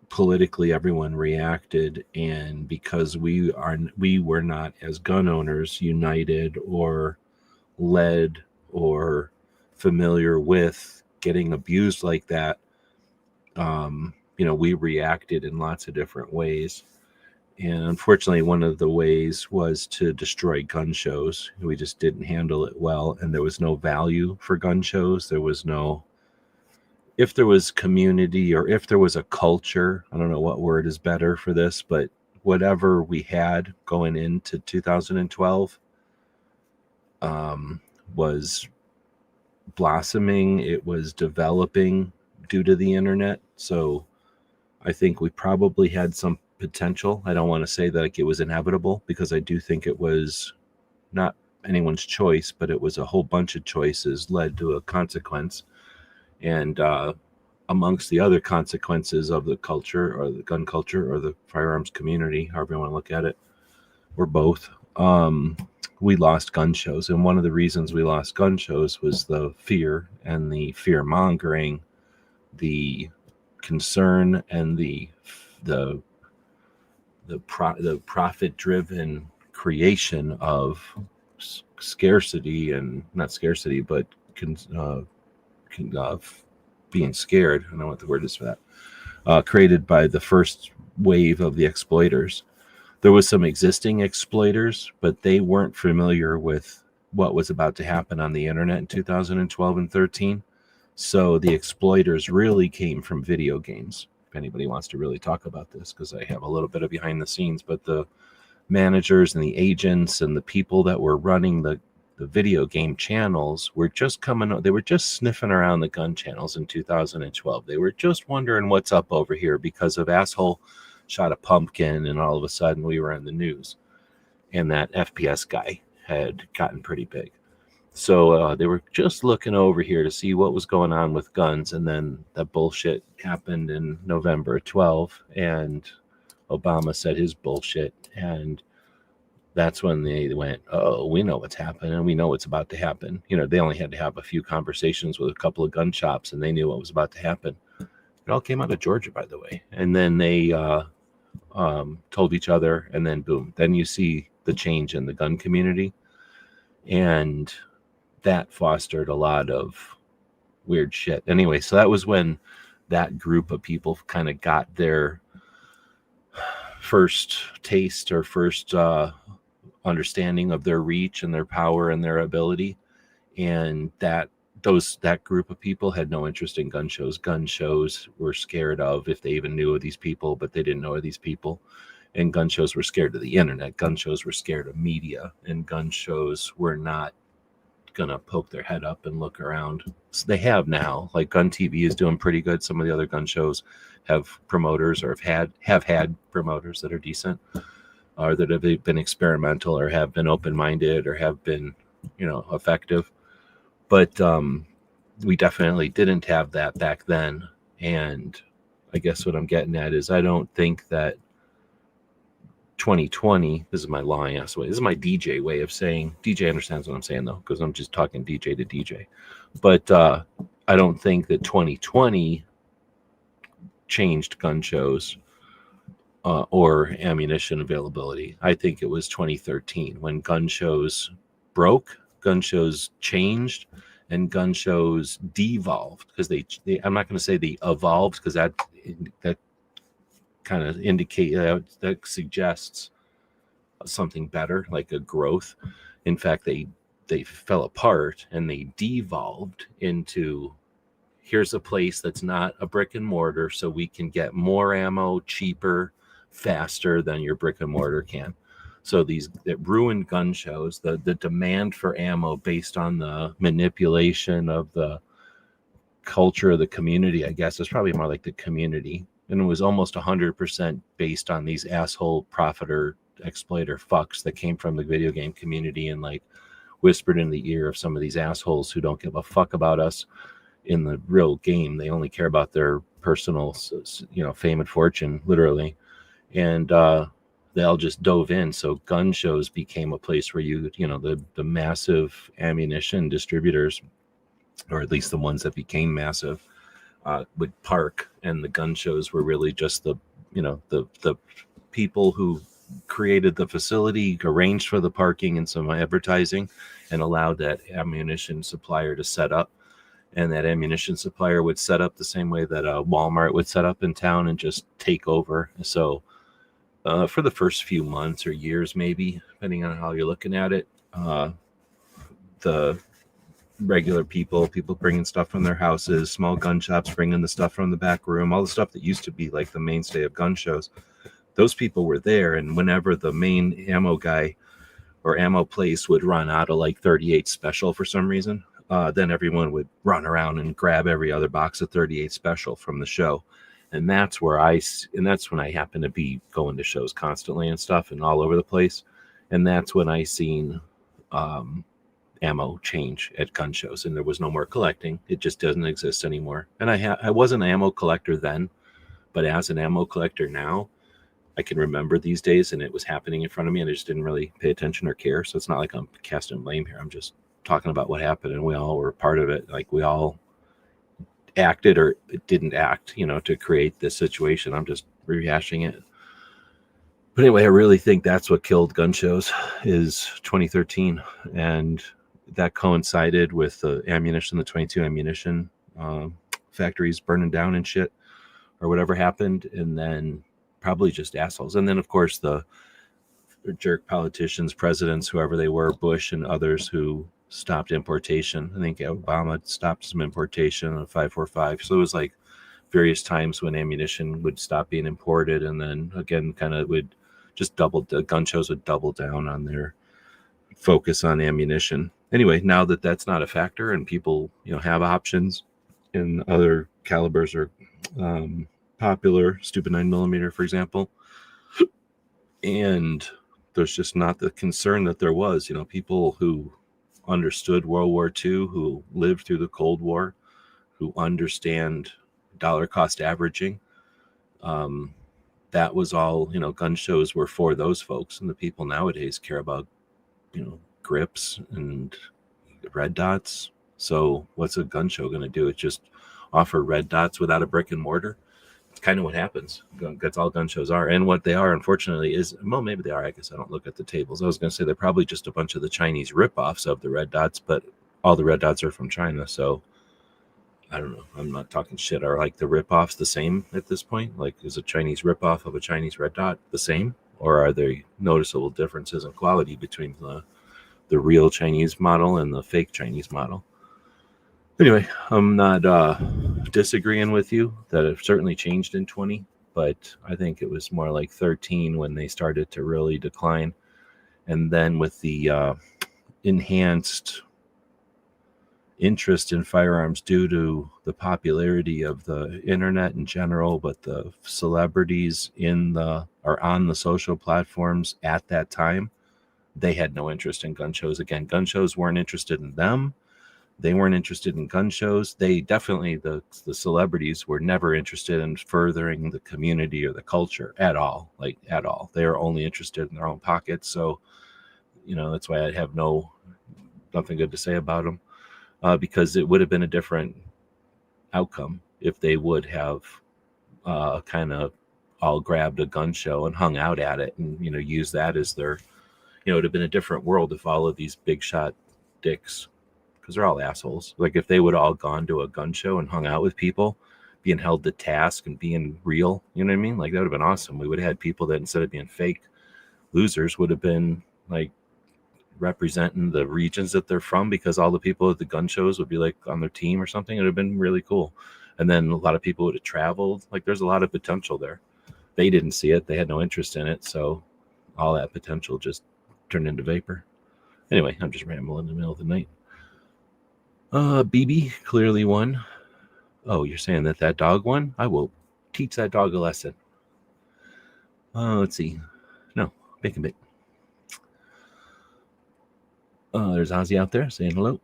politically everyone reacted, and because we were not, as gun owners, united or led or familiar with getting abused like that, we reacted in lots of different ways. And unfortunately, one of the ways was to destroy gun shows. We just didn't handle it well, and there was no value for gun shows. There was no, if there was community or if there was a culture, I don't know what word is better for this, but whatever we had going into 2012 was blossoming. It was developing due to the internet. So I think we probably had some potential. I don't want to say that it was inevitable, because I do think it was not anyone's choice, but it was a whole bunch of choices led to a consequence. And amongst the other consequences of the culture, or the gun culture, or the firearms community, however you want to look at it, or both, we lost gun shows. And one of the reasons we lost gun shows was the fear and the fear mongering, the concern, and the profit driven creation of scarcity, and not scarcity, but being scared. I don't know what the word is for that. Created by the first wave of the exploiters. There was some existing exploiters, but they weren't familiar with what was about to happen on the internet in 2012 and 13. So the exploiters really came from video games. If anybody wants to really talk about this, because I have a little bit of behind the scenes, but the managers and the agents and the people that were running the video game channels were just they were just sniffing around the gun channels in 2012. They were just wondering what's up over here, because of asshole shot a pumpkin and all of a sudden we were in the news, and that FPS guy had gotten pretty big. So they were just looking over here to see what was going on with guns. And then that bullshit happened in November of 12, and Obama said his bullshit. And that's when they went, oh, we know what's happening. We know what's about to happen. They only had to have a few conversations with a couple of gun shops, and they knew what was about to happen. It all came out of Georgia, by the way. And then they told each other, and then boom. Then you see the change in the gun community. And that fostered a lot of weird shit. Anyway, so that was when that group of people kind of got their first taste, or first understanding of their reach and their power and their ability. And that group of people had no interest in gun shows. Gun shows were scared of, if they even knew of these people, but they didn't know of these people. And gun shows were scared of the internet. Gun shows were scared of media, and gun shows were not gonna poke their head up and look around. So they have now, like Gun TV is doing pretty good. Some of the other gun shows have promoters, or have had promoters that are decent, or that have been experimental, or have been open-minded, or have been, effective. But we definitely didn't have that back then. And I guess what I'm getting at is, I don't think that 2020, this is my long ass way, this is my DJ way of saying, DJ understands what I'm saying though, because I'm just talking DJ to DJ. But I don't think that 2020 changed gun shows or ammunition availability. I think it was 2013 when gun shows broke, gun shows changed, and gun shows devolved, because they I'm not going to say they evolved, because that kind of indicate that suggests something better, like a growth. In fact, they fell apart and they devolved into, here's a place that's not a brick and mortar, so we can get more ammo cheaper, faster than your brick and mortar can. So these that ruined gun shows, the demand for ammo based on the manipulation of the culture of the community, I guess is probably more like the community. And it was almost 100% based on these asshole profiter exploiter fucks that came from the video game community and like whispered in the ear of some of these assholes who don't give a fuck about us in the real game. They only care about their personal, fame and fortune, literally. And they all just dove in. So gun shows became a place where the massive ammunition distributors, or at least the ones that became massive, would park, and the gun shows were really just the people who created the facility, arranged for the parking and some advertising, and allowed that ammunition supplier to set up. And that ammunition supplier would set up the same way that Walmart would set up in town and just take over. So for the first few months or years, maybe, depending on how you're looking at it, the regular people bringing stuff from their houses, small gun shops bringing the stuff from the back room, all the stuff that used to be like the mainstay of gun shows, those people were there. And whenever the main ammo guy or ammo place would run out of like 38 special for some reason, then everyone would run around and grab every other box of 38 special from the show. And that's when I happen to be going to shows constantly and stuff and all over the place. And that's when I seen ammo change at gun shows, and there was no more collecting. It just doesn't exist anymore. And I was an ammo collector then, but as an ammo collector now, I can remember these days, and it was happening in front of me, and I just didn't really pay attention or care. So it's not like I'm casting blame here. I'm just talking about what happened, and we all were part of it. Like we all acted or didn't act, to create this situation. I'm just rehashing it. But anyway, I really think that's what killed gun shows is 2013, and that coincided with the ammunition, the 22 ammunition factories burning down and shit, or whatever happened, and then probably just assholes. And then, of course, the jerk politicians, presidents, whoever they were, Bush and others who stopped importation. I think Obama stopped some importation of 545. So it was like various times when ammunition would stop being imported, and then again, kind of would just gun shows would double down on their focus on ammunition. Anyway, now that that's not a factor and people, have options in other calibers or popular stupid 9mm, for example, and there's just not the concern that there was, people who understood World War II, who lived through the Cold War, who understand dollar cost averaging. That was all, gun shows were for those folks. And the people nowadays care about, grips and red dots. So what's a gun show going to do? It's just offer red dots without a brick and mortar. It's kind of what happens. That's all gun shows are. And what they are, unfortunately, is, well, maybe they are. I guess I don't look at the tables. I was going to say they're probably just a bunch of the Chinese ripoffs of the red dots, but all the red dots are from China. So I don't know. I'm not talking shit. Are like the ripoffs the same at this point? Like, is a Chinese ripoff of a Chinese red dot the same? Or are there noticeable differences in quality between the real Chinese model and the fake Chinese model? Anyway, I'm not disagreeing with you that it certainly changed in 20, but I think it was more like 13 when they started to really decline. And then with the enhanced interest in firearms due to the popularity of the internet in general, but the celebrities on the social platforms at that time, they had no interest in gun shows. Again, gun shows weren't interested in them. They weren't interested in gun shows. They definitely, the celebrities were never interested in furthering the community or the culture at all, at all. They are only interested in their own pockets. So, that's why I have nothing good to say about them, because it would have been a different outcome if they would have kind of all grabbed a gun show and hung out at it and, use that as their, it would have been a different world if all of these big shot dicks, because they're all assholes. Like if they would have all gone to a gun show and hung out with people, being held to task and being real. You know what I mean? Like that would have been awesome. We would have had people that instead of being fake losers would have been like representing the regions that they're from, because all the people at the gun shows would be like on their team or something. It would have been really cool. And then a lot of people would have traveled. Like there's a lot of potential there. They didn't see it. They had no interest in it. So all that potential just turned into vapor. Anyway, I'm just rambling in the middle of the night. BB clearly won. Oh, you're saying that dog won? I will teach that dog a lesson. Let's see. No, Bacon Bit. There's Ozzy out there saying hello.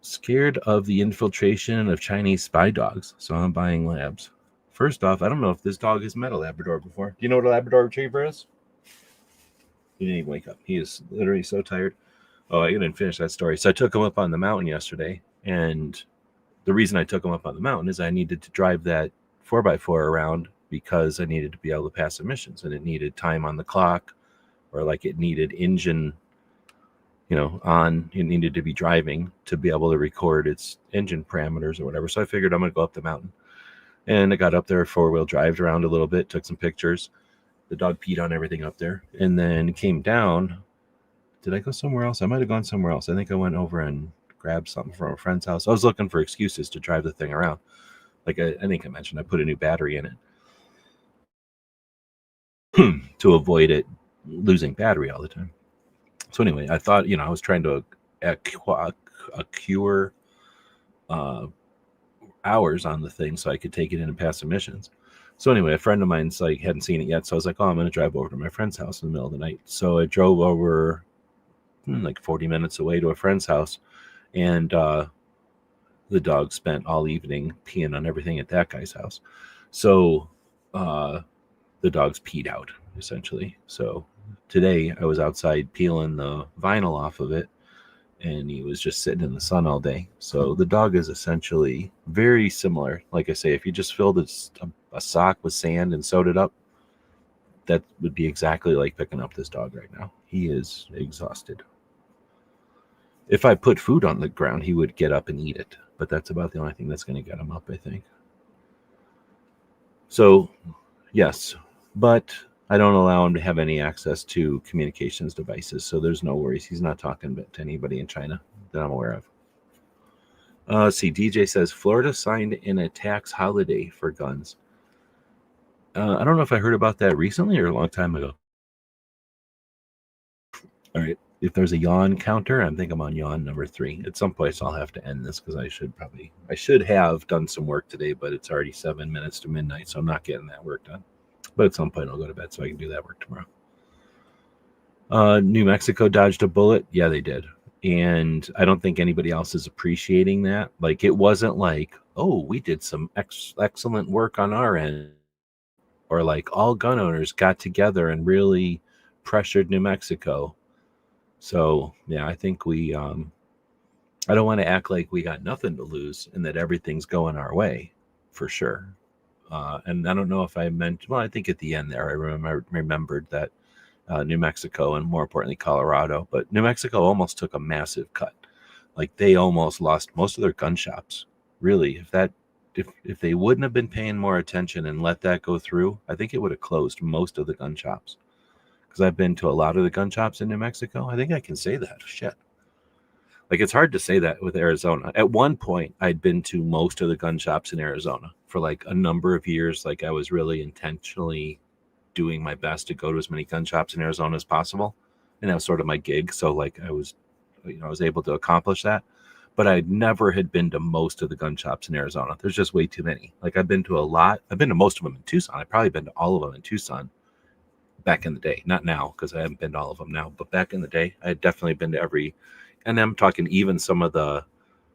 Scared of the infiltration of Chinese spy dogs, so I'm buying labs. First off, I don't know if this dog has met a Labrador before. Do you know what a Labrador Retriever is? He didn't even wake up. He is literally so tired. Oh, I didn't finish that story. So I took him up on the mountain yesterday, and the reason I took him up on the mountain is I needed to drive that 4x4 around because I needed to be able to pass emissions, and it needed time on the clock, or like it needed engine, on. It needed to be driving to be able to record its engine parameters or whatever. So I figured I'm going to go up the mountain. And I got up there, 4-wheel drived around a little bit, took some pictures. The dog peed on everything up there, and then came down. Did I go somewhere else? I might have gone somewhere else. I think I went over and grabbed something from a friend's house. I was looking for excuses to drive the thing around. Like I think I mentioned, I put a new battery in it to avoid it losing battery all the time. So anyway, I thought, I was trying to accrue hours on the thing so I could take it in and pass emissions. So anyway, a friend of mine's like hadn't seen it yet, so I was like, I'm going to drive over to my friend's house in the middle of the night. So I drove over like 40 minutes away to a friend's house, and the dog spent all evening peeing on everything at that guy's house. So the dog's peed out, essentially. So today I was outside peeling the vinyl off of it, and he was just sitting in the sun all day. So the dog is essentially very similar. Like I say, if you just filled a sock with sand and sewed it up, that would be exactly like picking up this dog right now. He is exhausted. If I put food on the ground, he would get up and eat it. But that's about the only thing that's going to get him up, I think. So, yes, but I don't allow him to have any access to communications devices, so there's no worries. He's not talking to anybody in China that I'm aware of. Let's see, DJ says, Florida signed in a tax holiday for guns. I don't know if I heard about that recently or a long time ago. All right, if there's a yawn counter, I think I'm on yawn number 3. At some place I'll have to end this because I should have done some work today, but it's already 7 minutes to midnight, so I'm not getting that work done. But at some point I'll go to bed so I can do that work tomorrow. New Mexico dodged a bullet. Yeah, they did. And I don't think anybody else is appreciating that. Like, it wasn't like, oh, we did some excellent work on our end. Or like all gun owners got together and really pressured New Mexico. So, yeah, I think I don't want to act like we got nothing to lose and that everything's going our way, for sure. And I don't know if I meant, well, I think at the end there, I remembered that New Mexico and more importantly, Colorado, but New Mexico almost took a massive cut. Like they almost lost most of their gun shops. Really, if they wouldn't have been paying more attention and let that go through, I think it would have closed most of the gun shops. Because I've been to a lot of the gun shops in New Mexico. I think I can say that. Shit. Like, it's hard to say that with Arizona. At one point, I'd been to most of the gun shops in Arizona for like a number of years. Like, I was really intentionally doing my best to go to as many gun shops in Arizona as possible. And that was sort of my gig. So like I was able to accomplish that. But I never had been to most of the gun shops in Arizona. There's just way too many. Like, I've been to a lot. I've been to most of them in Tucson. I've probably been to all of them in Tucson back in the day. Not now, because I haven't been to all of them now. But back in the day, I had definitely been to every. And I'm talking even some of the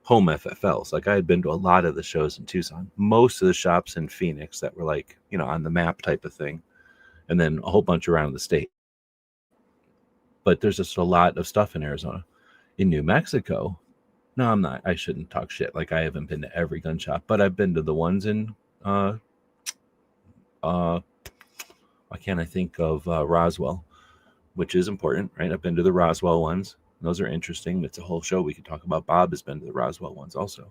home FFLs. Like, I had been to a lot of the shows in Tucson. Most of the shops in Phoenix that were like, on the map type of thing. And then a whole bunch around the state. But there's just a lot of stuff in Arizona. In New Mexico, no, I'm not. I shouldn't talk shit. Like, I haven't been to every gun shop, but I've been to the ones in, why can't I think of Roswell, which is important, right? I've been to the Roswell ones. Those are interesting. It's a whole show we could talk about. Bob has been to the Roswell ones also.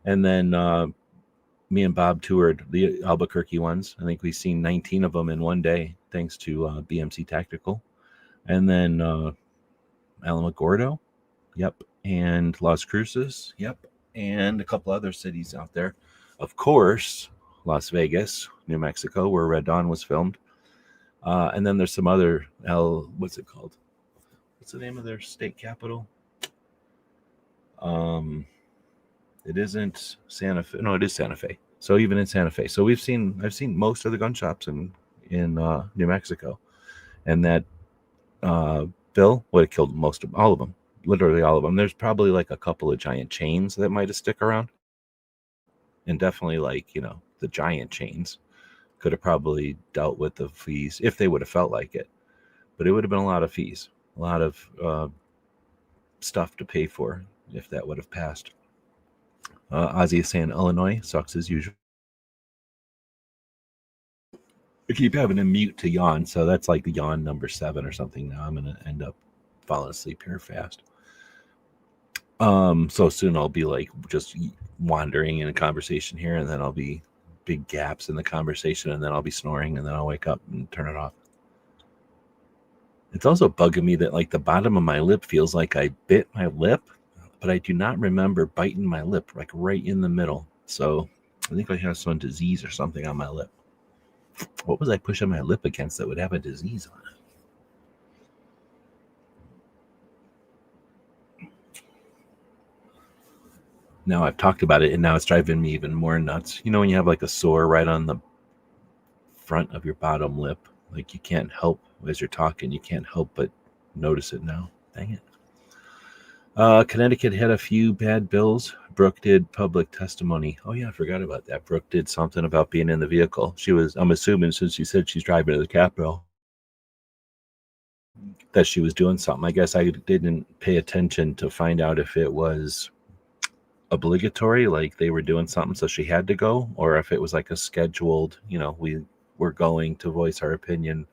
And then me and Bob toured the Albuquerque ones. I think we've seen 19 of them in one day, thanks to BMC Tactical. And then Alamogordo, yep, and Las Cruces, yep, and a couple other cities out there. Of course, Las Vegas, New Mexico, where Red Dawn was filmed. And then there's some other, what's it called? What's the name of their state capital? It isn't Santa Fe. No, it is Santa Fe. So even in Santa Fe. So I've seen most of the gun shops in New Mexico. And that Bill would have killed all of them. Literally all of them. There's probably like a couple of giant chains that might have stick around. And definitely like, the giant chains could have probably dealt with the fees if they would have felt like it. But it would have been a lot of fees, a lot of stuff to pay for if that would have passed. Ozzy is saying Illinois sucks as usual. I keep having to mute to yawn, so that's like the yawn number 7 or something now. I'm going to end up falling asleep here fast. So soon I'll be like just wandering in a conversation here, and then I'll be big gaps in the conversation, and then I'll be snoring, and then I'll wake up and turn it off. It's also bugging me that like the bottom of my lip feels like I bit my lip, but I do not remember biting my lip like right in the middle. So I think I have some disease or something on my lip. What was I pushing my lip against that would have a disease on it? Now I've talked about it, and now it's driving me even more nuts. When you have like a sore right on the front of your bottom lip, like you can't help as you're talking, you can't help but notice it now. Dang it. Connecticut had a few bad bills. Brooke did public testimony. Oh yeah, I forgot about that. Brooke did something about being in the vehicle. I'm assuming since she said she's driving to the Capitol, that she was doing something. I guess I didn't pay attention to find out if it was obligatory, like they were doing something so she had to go, or if it was like a scheduled, we were going to voice our opinion,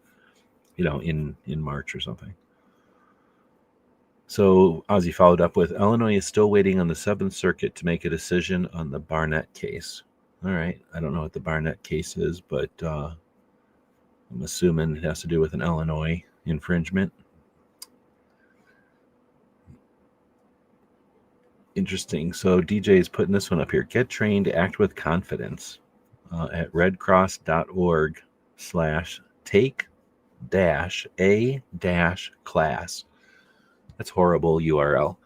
in March or something. So Ozzy followed up with, Illinois is still waiting on the 7th Circuit to make a decision on the Barnett case. All right. I don't know what the Barnett case is, but I'm assuming it has to do with an Illinois infringement. Interesting. So DJ is putting this one up here. Get trained, act with confidence at redcross.org/take-a-class. That's horrible URL.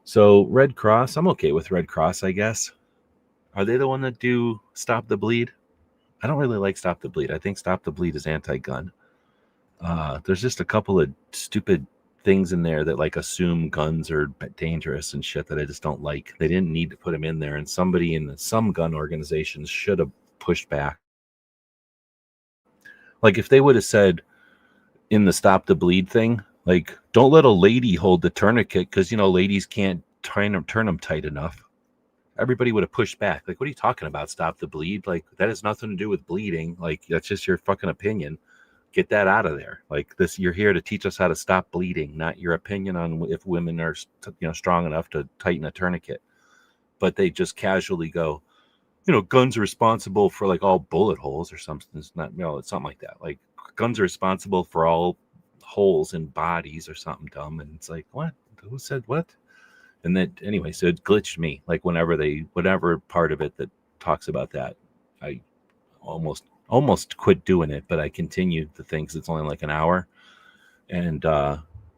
So Red Cross, I'm okay with Red Cross, I guess. Are they the one that do Stop the Bleed? I don't really like Stop the Bleed. I think Stop the Bleed is anti-gun. There's just a couple of stupid things in there that like assume guns are dangerous and shit that I just don't like. They didn't need to put them in there, and somebody in some gun organizations should have pushed back. Like if they would have said in the Stop the Bleed thing, like, don't let a lady hold the tourniquet because, ladies can't turn them tight enough. Everybody would have pushed back. Like, what are you talking about? Stop the bleed? Like, that has nothing to do with bleeding. Like, that's just your fucking opinion. Get that out of there. Like, you're here to teach us how to stop bleeding, not your opinion on if women are, strong enough to tighten a tourniquet. But they just casually go, guns are responsible for like all bullet holes or something. It's not, it's something like that. Like, guns are responsible for all holes in bodies or something dumb. And it's like, what? Who said what? And then anyway, so it glitched me. Like whatever part of it that talks about that, I almost quit doing it, but I continued the things. It's only like an hour, and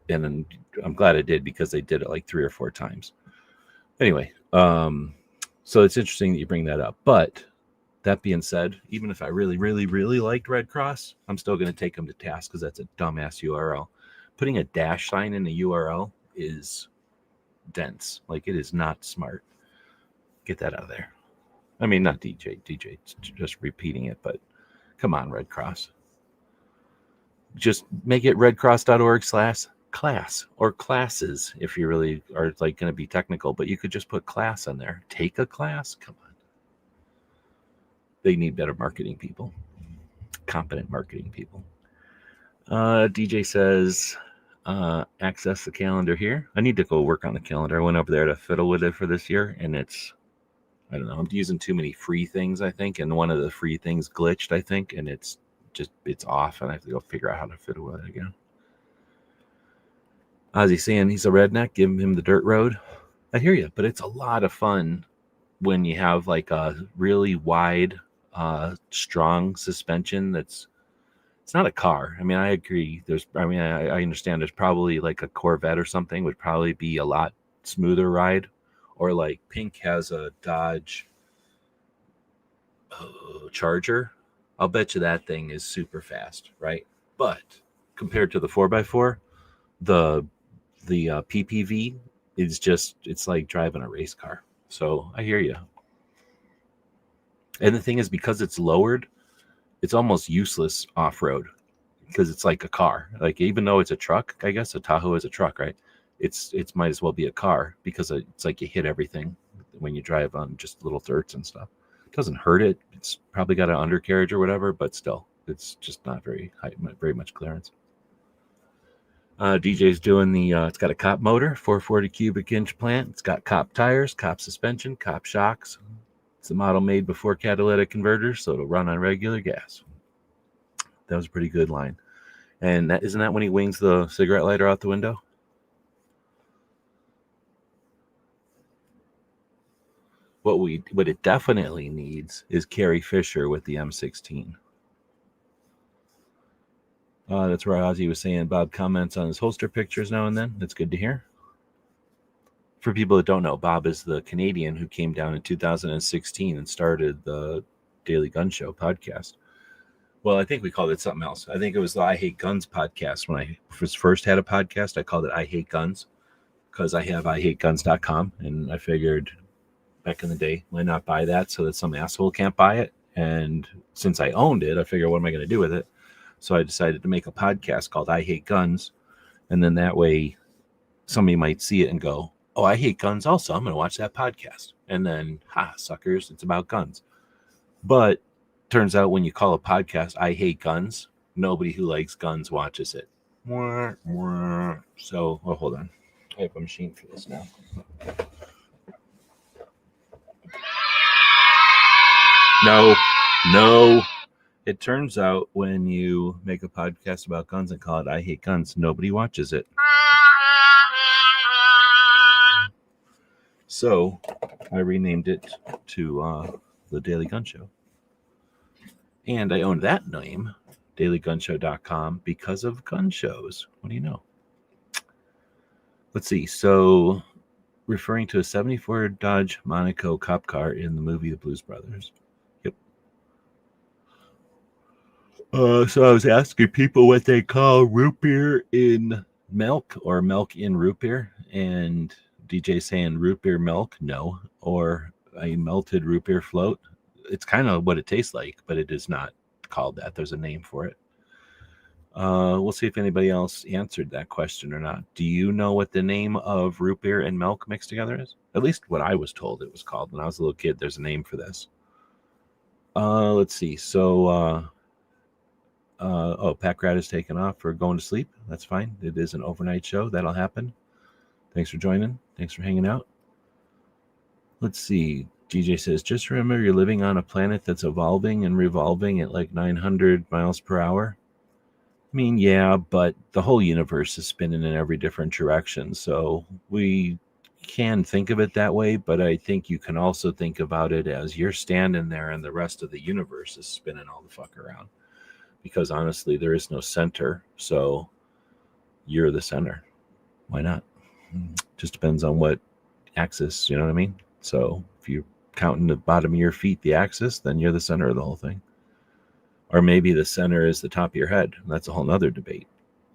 then I'm glad I did because they did it like 3 or 4 times. Anyway, so it's interesting that you bring that up. But that being said, even if I really, really, really liked Red Cross, I'm still going to take them to task because that's a dumbass URL. Putting a dash sign in a URL is dense. Like, it is not smart. Get that out of there. I mean, not DJ, just repeating it, but come on, Red Cross. Just make it redcross.org/class or classes if you really are like going to be technical, but you could just put class on there. Take a class? Come on. They need better marketing people, competent marketing people. DJ says, access the calendar here. I need to go work on the calendar. I went over there to fiddle with it for this year, and it's I don't know. I'm using too many free things, I think, and one of the free things glitched, I think, and it's off, and I have to go figure out how to fiddle with it again. Ozzy saying he's a redneck, give him the dirt road. I hear you, but it's a lot of fun when you have like a really wide, strong suspension. It's not a car. I mean, I agree. I understand there's probably like a Corvette or something would probably be a lot smoother ride, or like Pink has a Dodge Charger. I'll bet you that thing is super fast, right? But compared to the 4x4, the PPV is it's like driving a race car. So I hear you. And the thing is, because it's lowered, it's almost useless off-road because it's like a car. Like, even though it's a truck, I guess a Tahoe is a truck, right? It's might as well be a car because it's like you hit everything when you drive on just little dirts and stuff. It doesn't hurt it. It's probably got an undercarriage or whatever, but still, it's just not very high, very much clearance. DJ's doing it's got a Cop motor, 440 cubic inch plant. It's got Cop tires, Cop suspension, Cop shocks. It's a model made before catalytic converters, so it'll run on regular gas. That was a pretty good line. And isn't that when he wings the cigarette lighter out the window? What it definitely needs is Carrie Fisher with the M16. That's where Ozzy was saying Bob comments on his holster pictures now and then. That's good to hear. For people that don't know, Bob is the Canadian who came down in 2016 and started the Daily Gun Show podcast. Well, I think we called it something else. I think it was the I Hate Guns podcast. When I first had a podcast, I called it I Hate Guns because I have IHateGuns.com, and I figured back in the day, why not buy that so that some asshole can't buy it? And since I owned it, I figured, what am I going to do with it? So I decided to make a podcast called I Hate Guns. And then that way somebody might see it and go, oh, I hate guns also. I'm going to watch that podcast. And then, suckers, it's about guns. But turns out when you call a podcast I Hate Guns, nobody who likes guns watches it. So, hold on. I have a machine for this now. No. It turns out when you make a podcast about guns and call it I Hate Guns, nobody watches it. So I renamed it to the Daily Gun Show. And I own that name, dailygunshow.com, because of gun shows. What do you know? Let's see. So referring to a 74 Dodge Monaco cop car in the movie The Blues Brothers. Yep. So I was asking people what they call root beer in milk or milk in root beer. And DJ saying root beer milk, no, or a melted root beer float. It's kind of what it tastes like, but it is not called that. There's a name for it. We'll see if anybody else answered that question or not. Do you know what the name of root beer and milk mixed together is? At least what I was told it was called when I was a little kid. There's a name for this. Let's see. So, Pat Grad is taken off for going to sleep. That's fine. It is an overnight show. That'll happen. Thanks for joining. Thanks for hanging out. Let's see. DJ says, just remember you're living on a planet that's evolving and revolving at like 900 miles per hour. I mean, yeah, but the whole universe is spinning in every different direction. So we can think of it that way, but I think you can also think about it as you're standing there and the rest of the universe is spinning all the fuck around. Because honestly, there is no center. So you're the center. Why not? Just depends on what axis, you know what I mean? So if you're counting the bottom of your feet, the axis, then you're the center of the whole thing. Or maybe the center is the top of your head. That's a whole nother debate.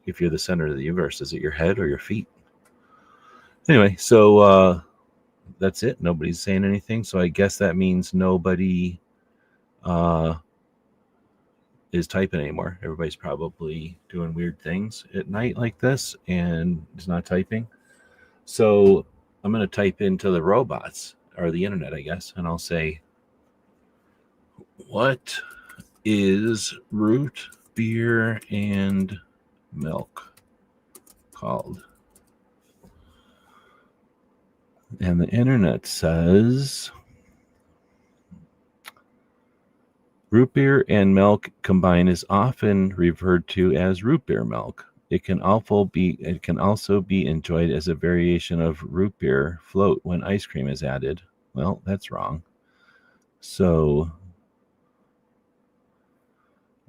If you're the center of the universe, is it your head or your feet? Anyway, so that's it. Nobody's saying anything. So I guess that means nobody is typing anymore. Everybody's probably doing weird things at night like this and is not typing. So I'm going to type into the robots or the internet, I guess, and I'll say, what is root beer and milk called? And the internet says Root beer and milk combined is often referred to as root beer milk. It can also be enjoyed as a variation of root beer float when ice cream is added. Well, that's wrong. So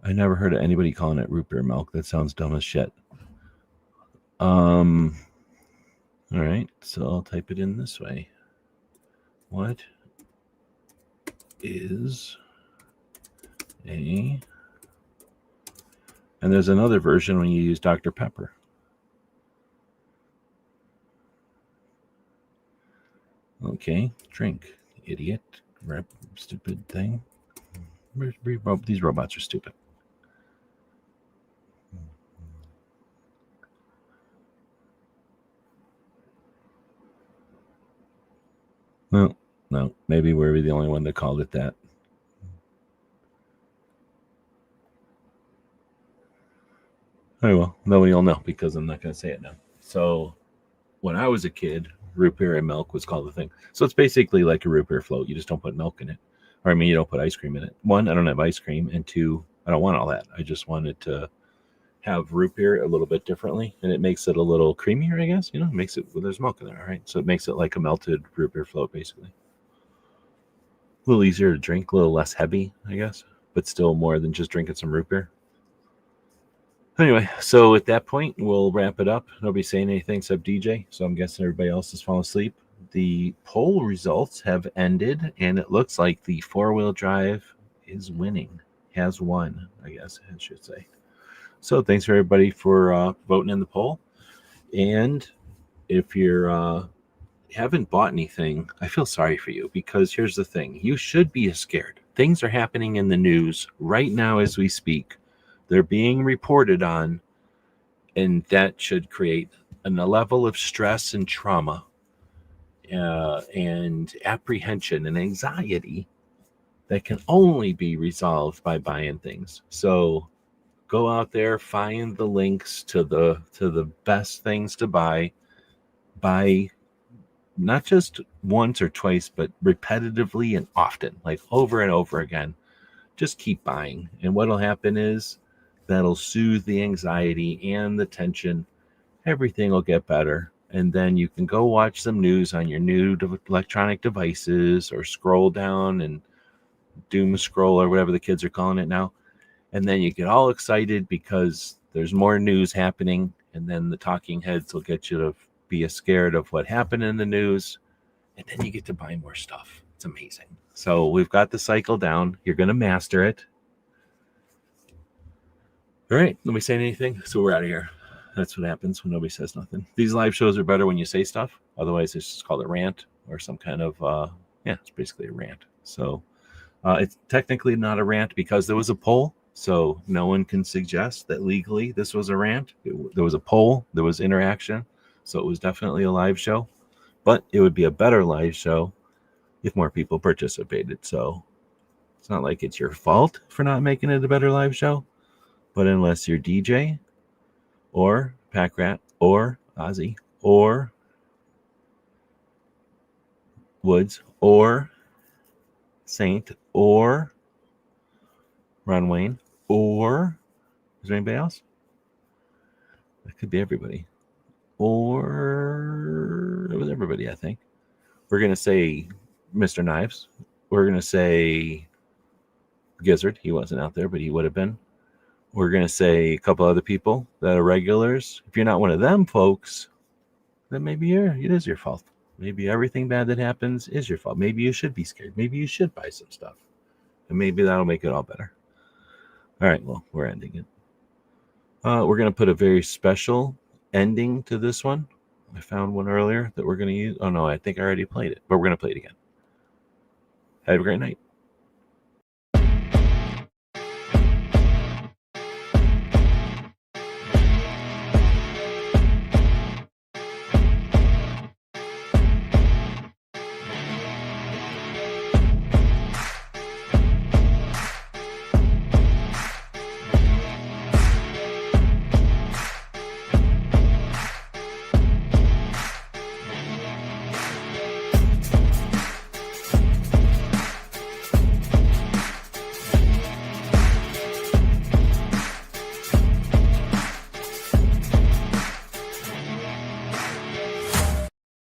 I never heard of anybody calling it root beer milk. That sounds dumb as shit. All right, so I'll type it in this way. What is a... And there's another version when you use Dr. Pepper. Okay, drink, idiot, stupid thing. These robots are stupid. No, maybe we're the only one that called it that. Oh, well, nobody will know because I'm not going to say it now. So when I was a kid, root beer and milk was called the thing. So it's basically like a root beer float. You just don't put milk in it. Or, I mean, you don't put ice cream in it. One, I don't have ice cream. And two, I don't want all that. I just wanted to have root beer a little bit differently. And it makes it a little creamier, I guess. You know, it makes it, well, there's milk in there, right? So it makes it like a melted root beer float, basically. A little easier to drink, a little less heavy, I guess. But still more than just drinking some root beer. Anyway, so at that point, we'll wrap it up. Nobody's saying anything except DJ, so I'm guessing everybody else has fallen asleep. The poll results have ended, and it looks like the four-wheel drive is winning. Has won, I guess I should say. So thanks for everybody for voting in the poll. And if you're haven't bought anything, I feel sorry for you, because here's the thing. You should be scared. Things are happening in the news right now as we speak. They're being reported on, and that should create a level of stress and trauma and apprehension and anxiety that can only be resolved by buying things. So go out there, find the links to the best things to buy not just once or twice, but repetitively and often, like over and over again. Just keep buying, and what'll happen is that'll soothe the anxiety and the tension. Everything will get better. And then you can go watch some news on your new electronic devices, or scroll down and doom scroll, or whatever the kids are calling it now. And then you get all excited because there's more news happening. And then the talking heads will get you to be scared of what happened in the news. And then you get to buy more stuff. It's amazing. So we've got the cycle down. You're going to master it. All right, nobody saying anything, so we're out of here. That's what happens when nobody says nothing. These live shows are better when you say stuff. Otherwise, it's just called a rant or some kind of, it's basically a rant. So it's technically not a rant because there was a poll. So no one can suggest that legally this was a rant. There was a poll. There was interaction. So it was definitely a live show. But it would be a better live show if more people participated. So it's not like it's your fault for not making it a better live show. But unless you're DJ or Pack Rat or Ozzy or Woods or Saint or Ron Wayne, or is there anybody else? That could be everybody. Or it was everybody, I think. We're going to say Mr. Knives. We're going to say Gizzard. He wasn't out there, but he would have been. We're going to say a couple other people that are regulars. If you're not one of them folks, then maybe it is your fault. Maybe everything bad that happens is your fault. Maybe you should be scared. Maybe you should buy some stuff. And maybe that'll make it all better. All right, well, we're ending it. We're going to put a very special ending to this one. I found one earlier that we're going to use. Oh, no, I think I already played it. But we're going to play it again. Have a great night.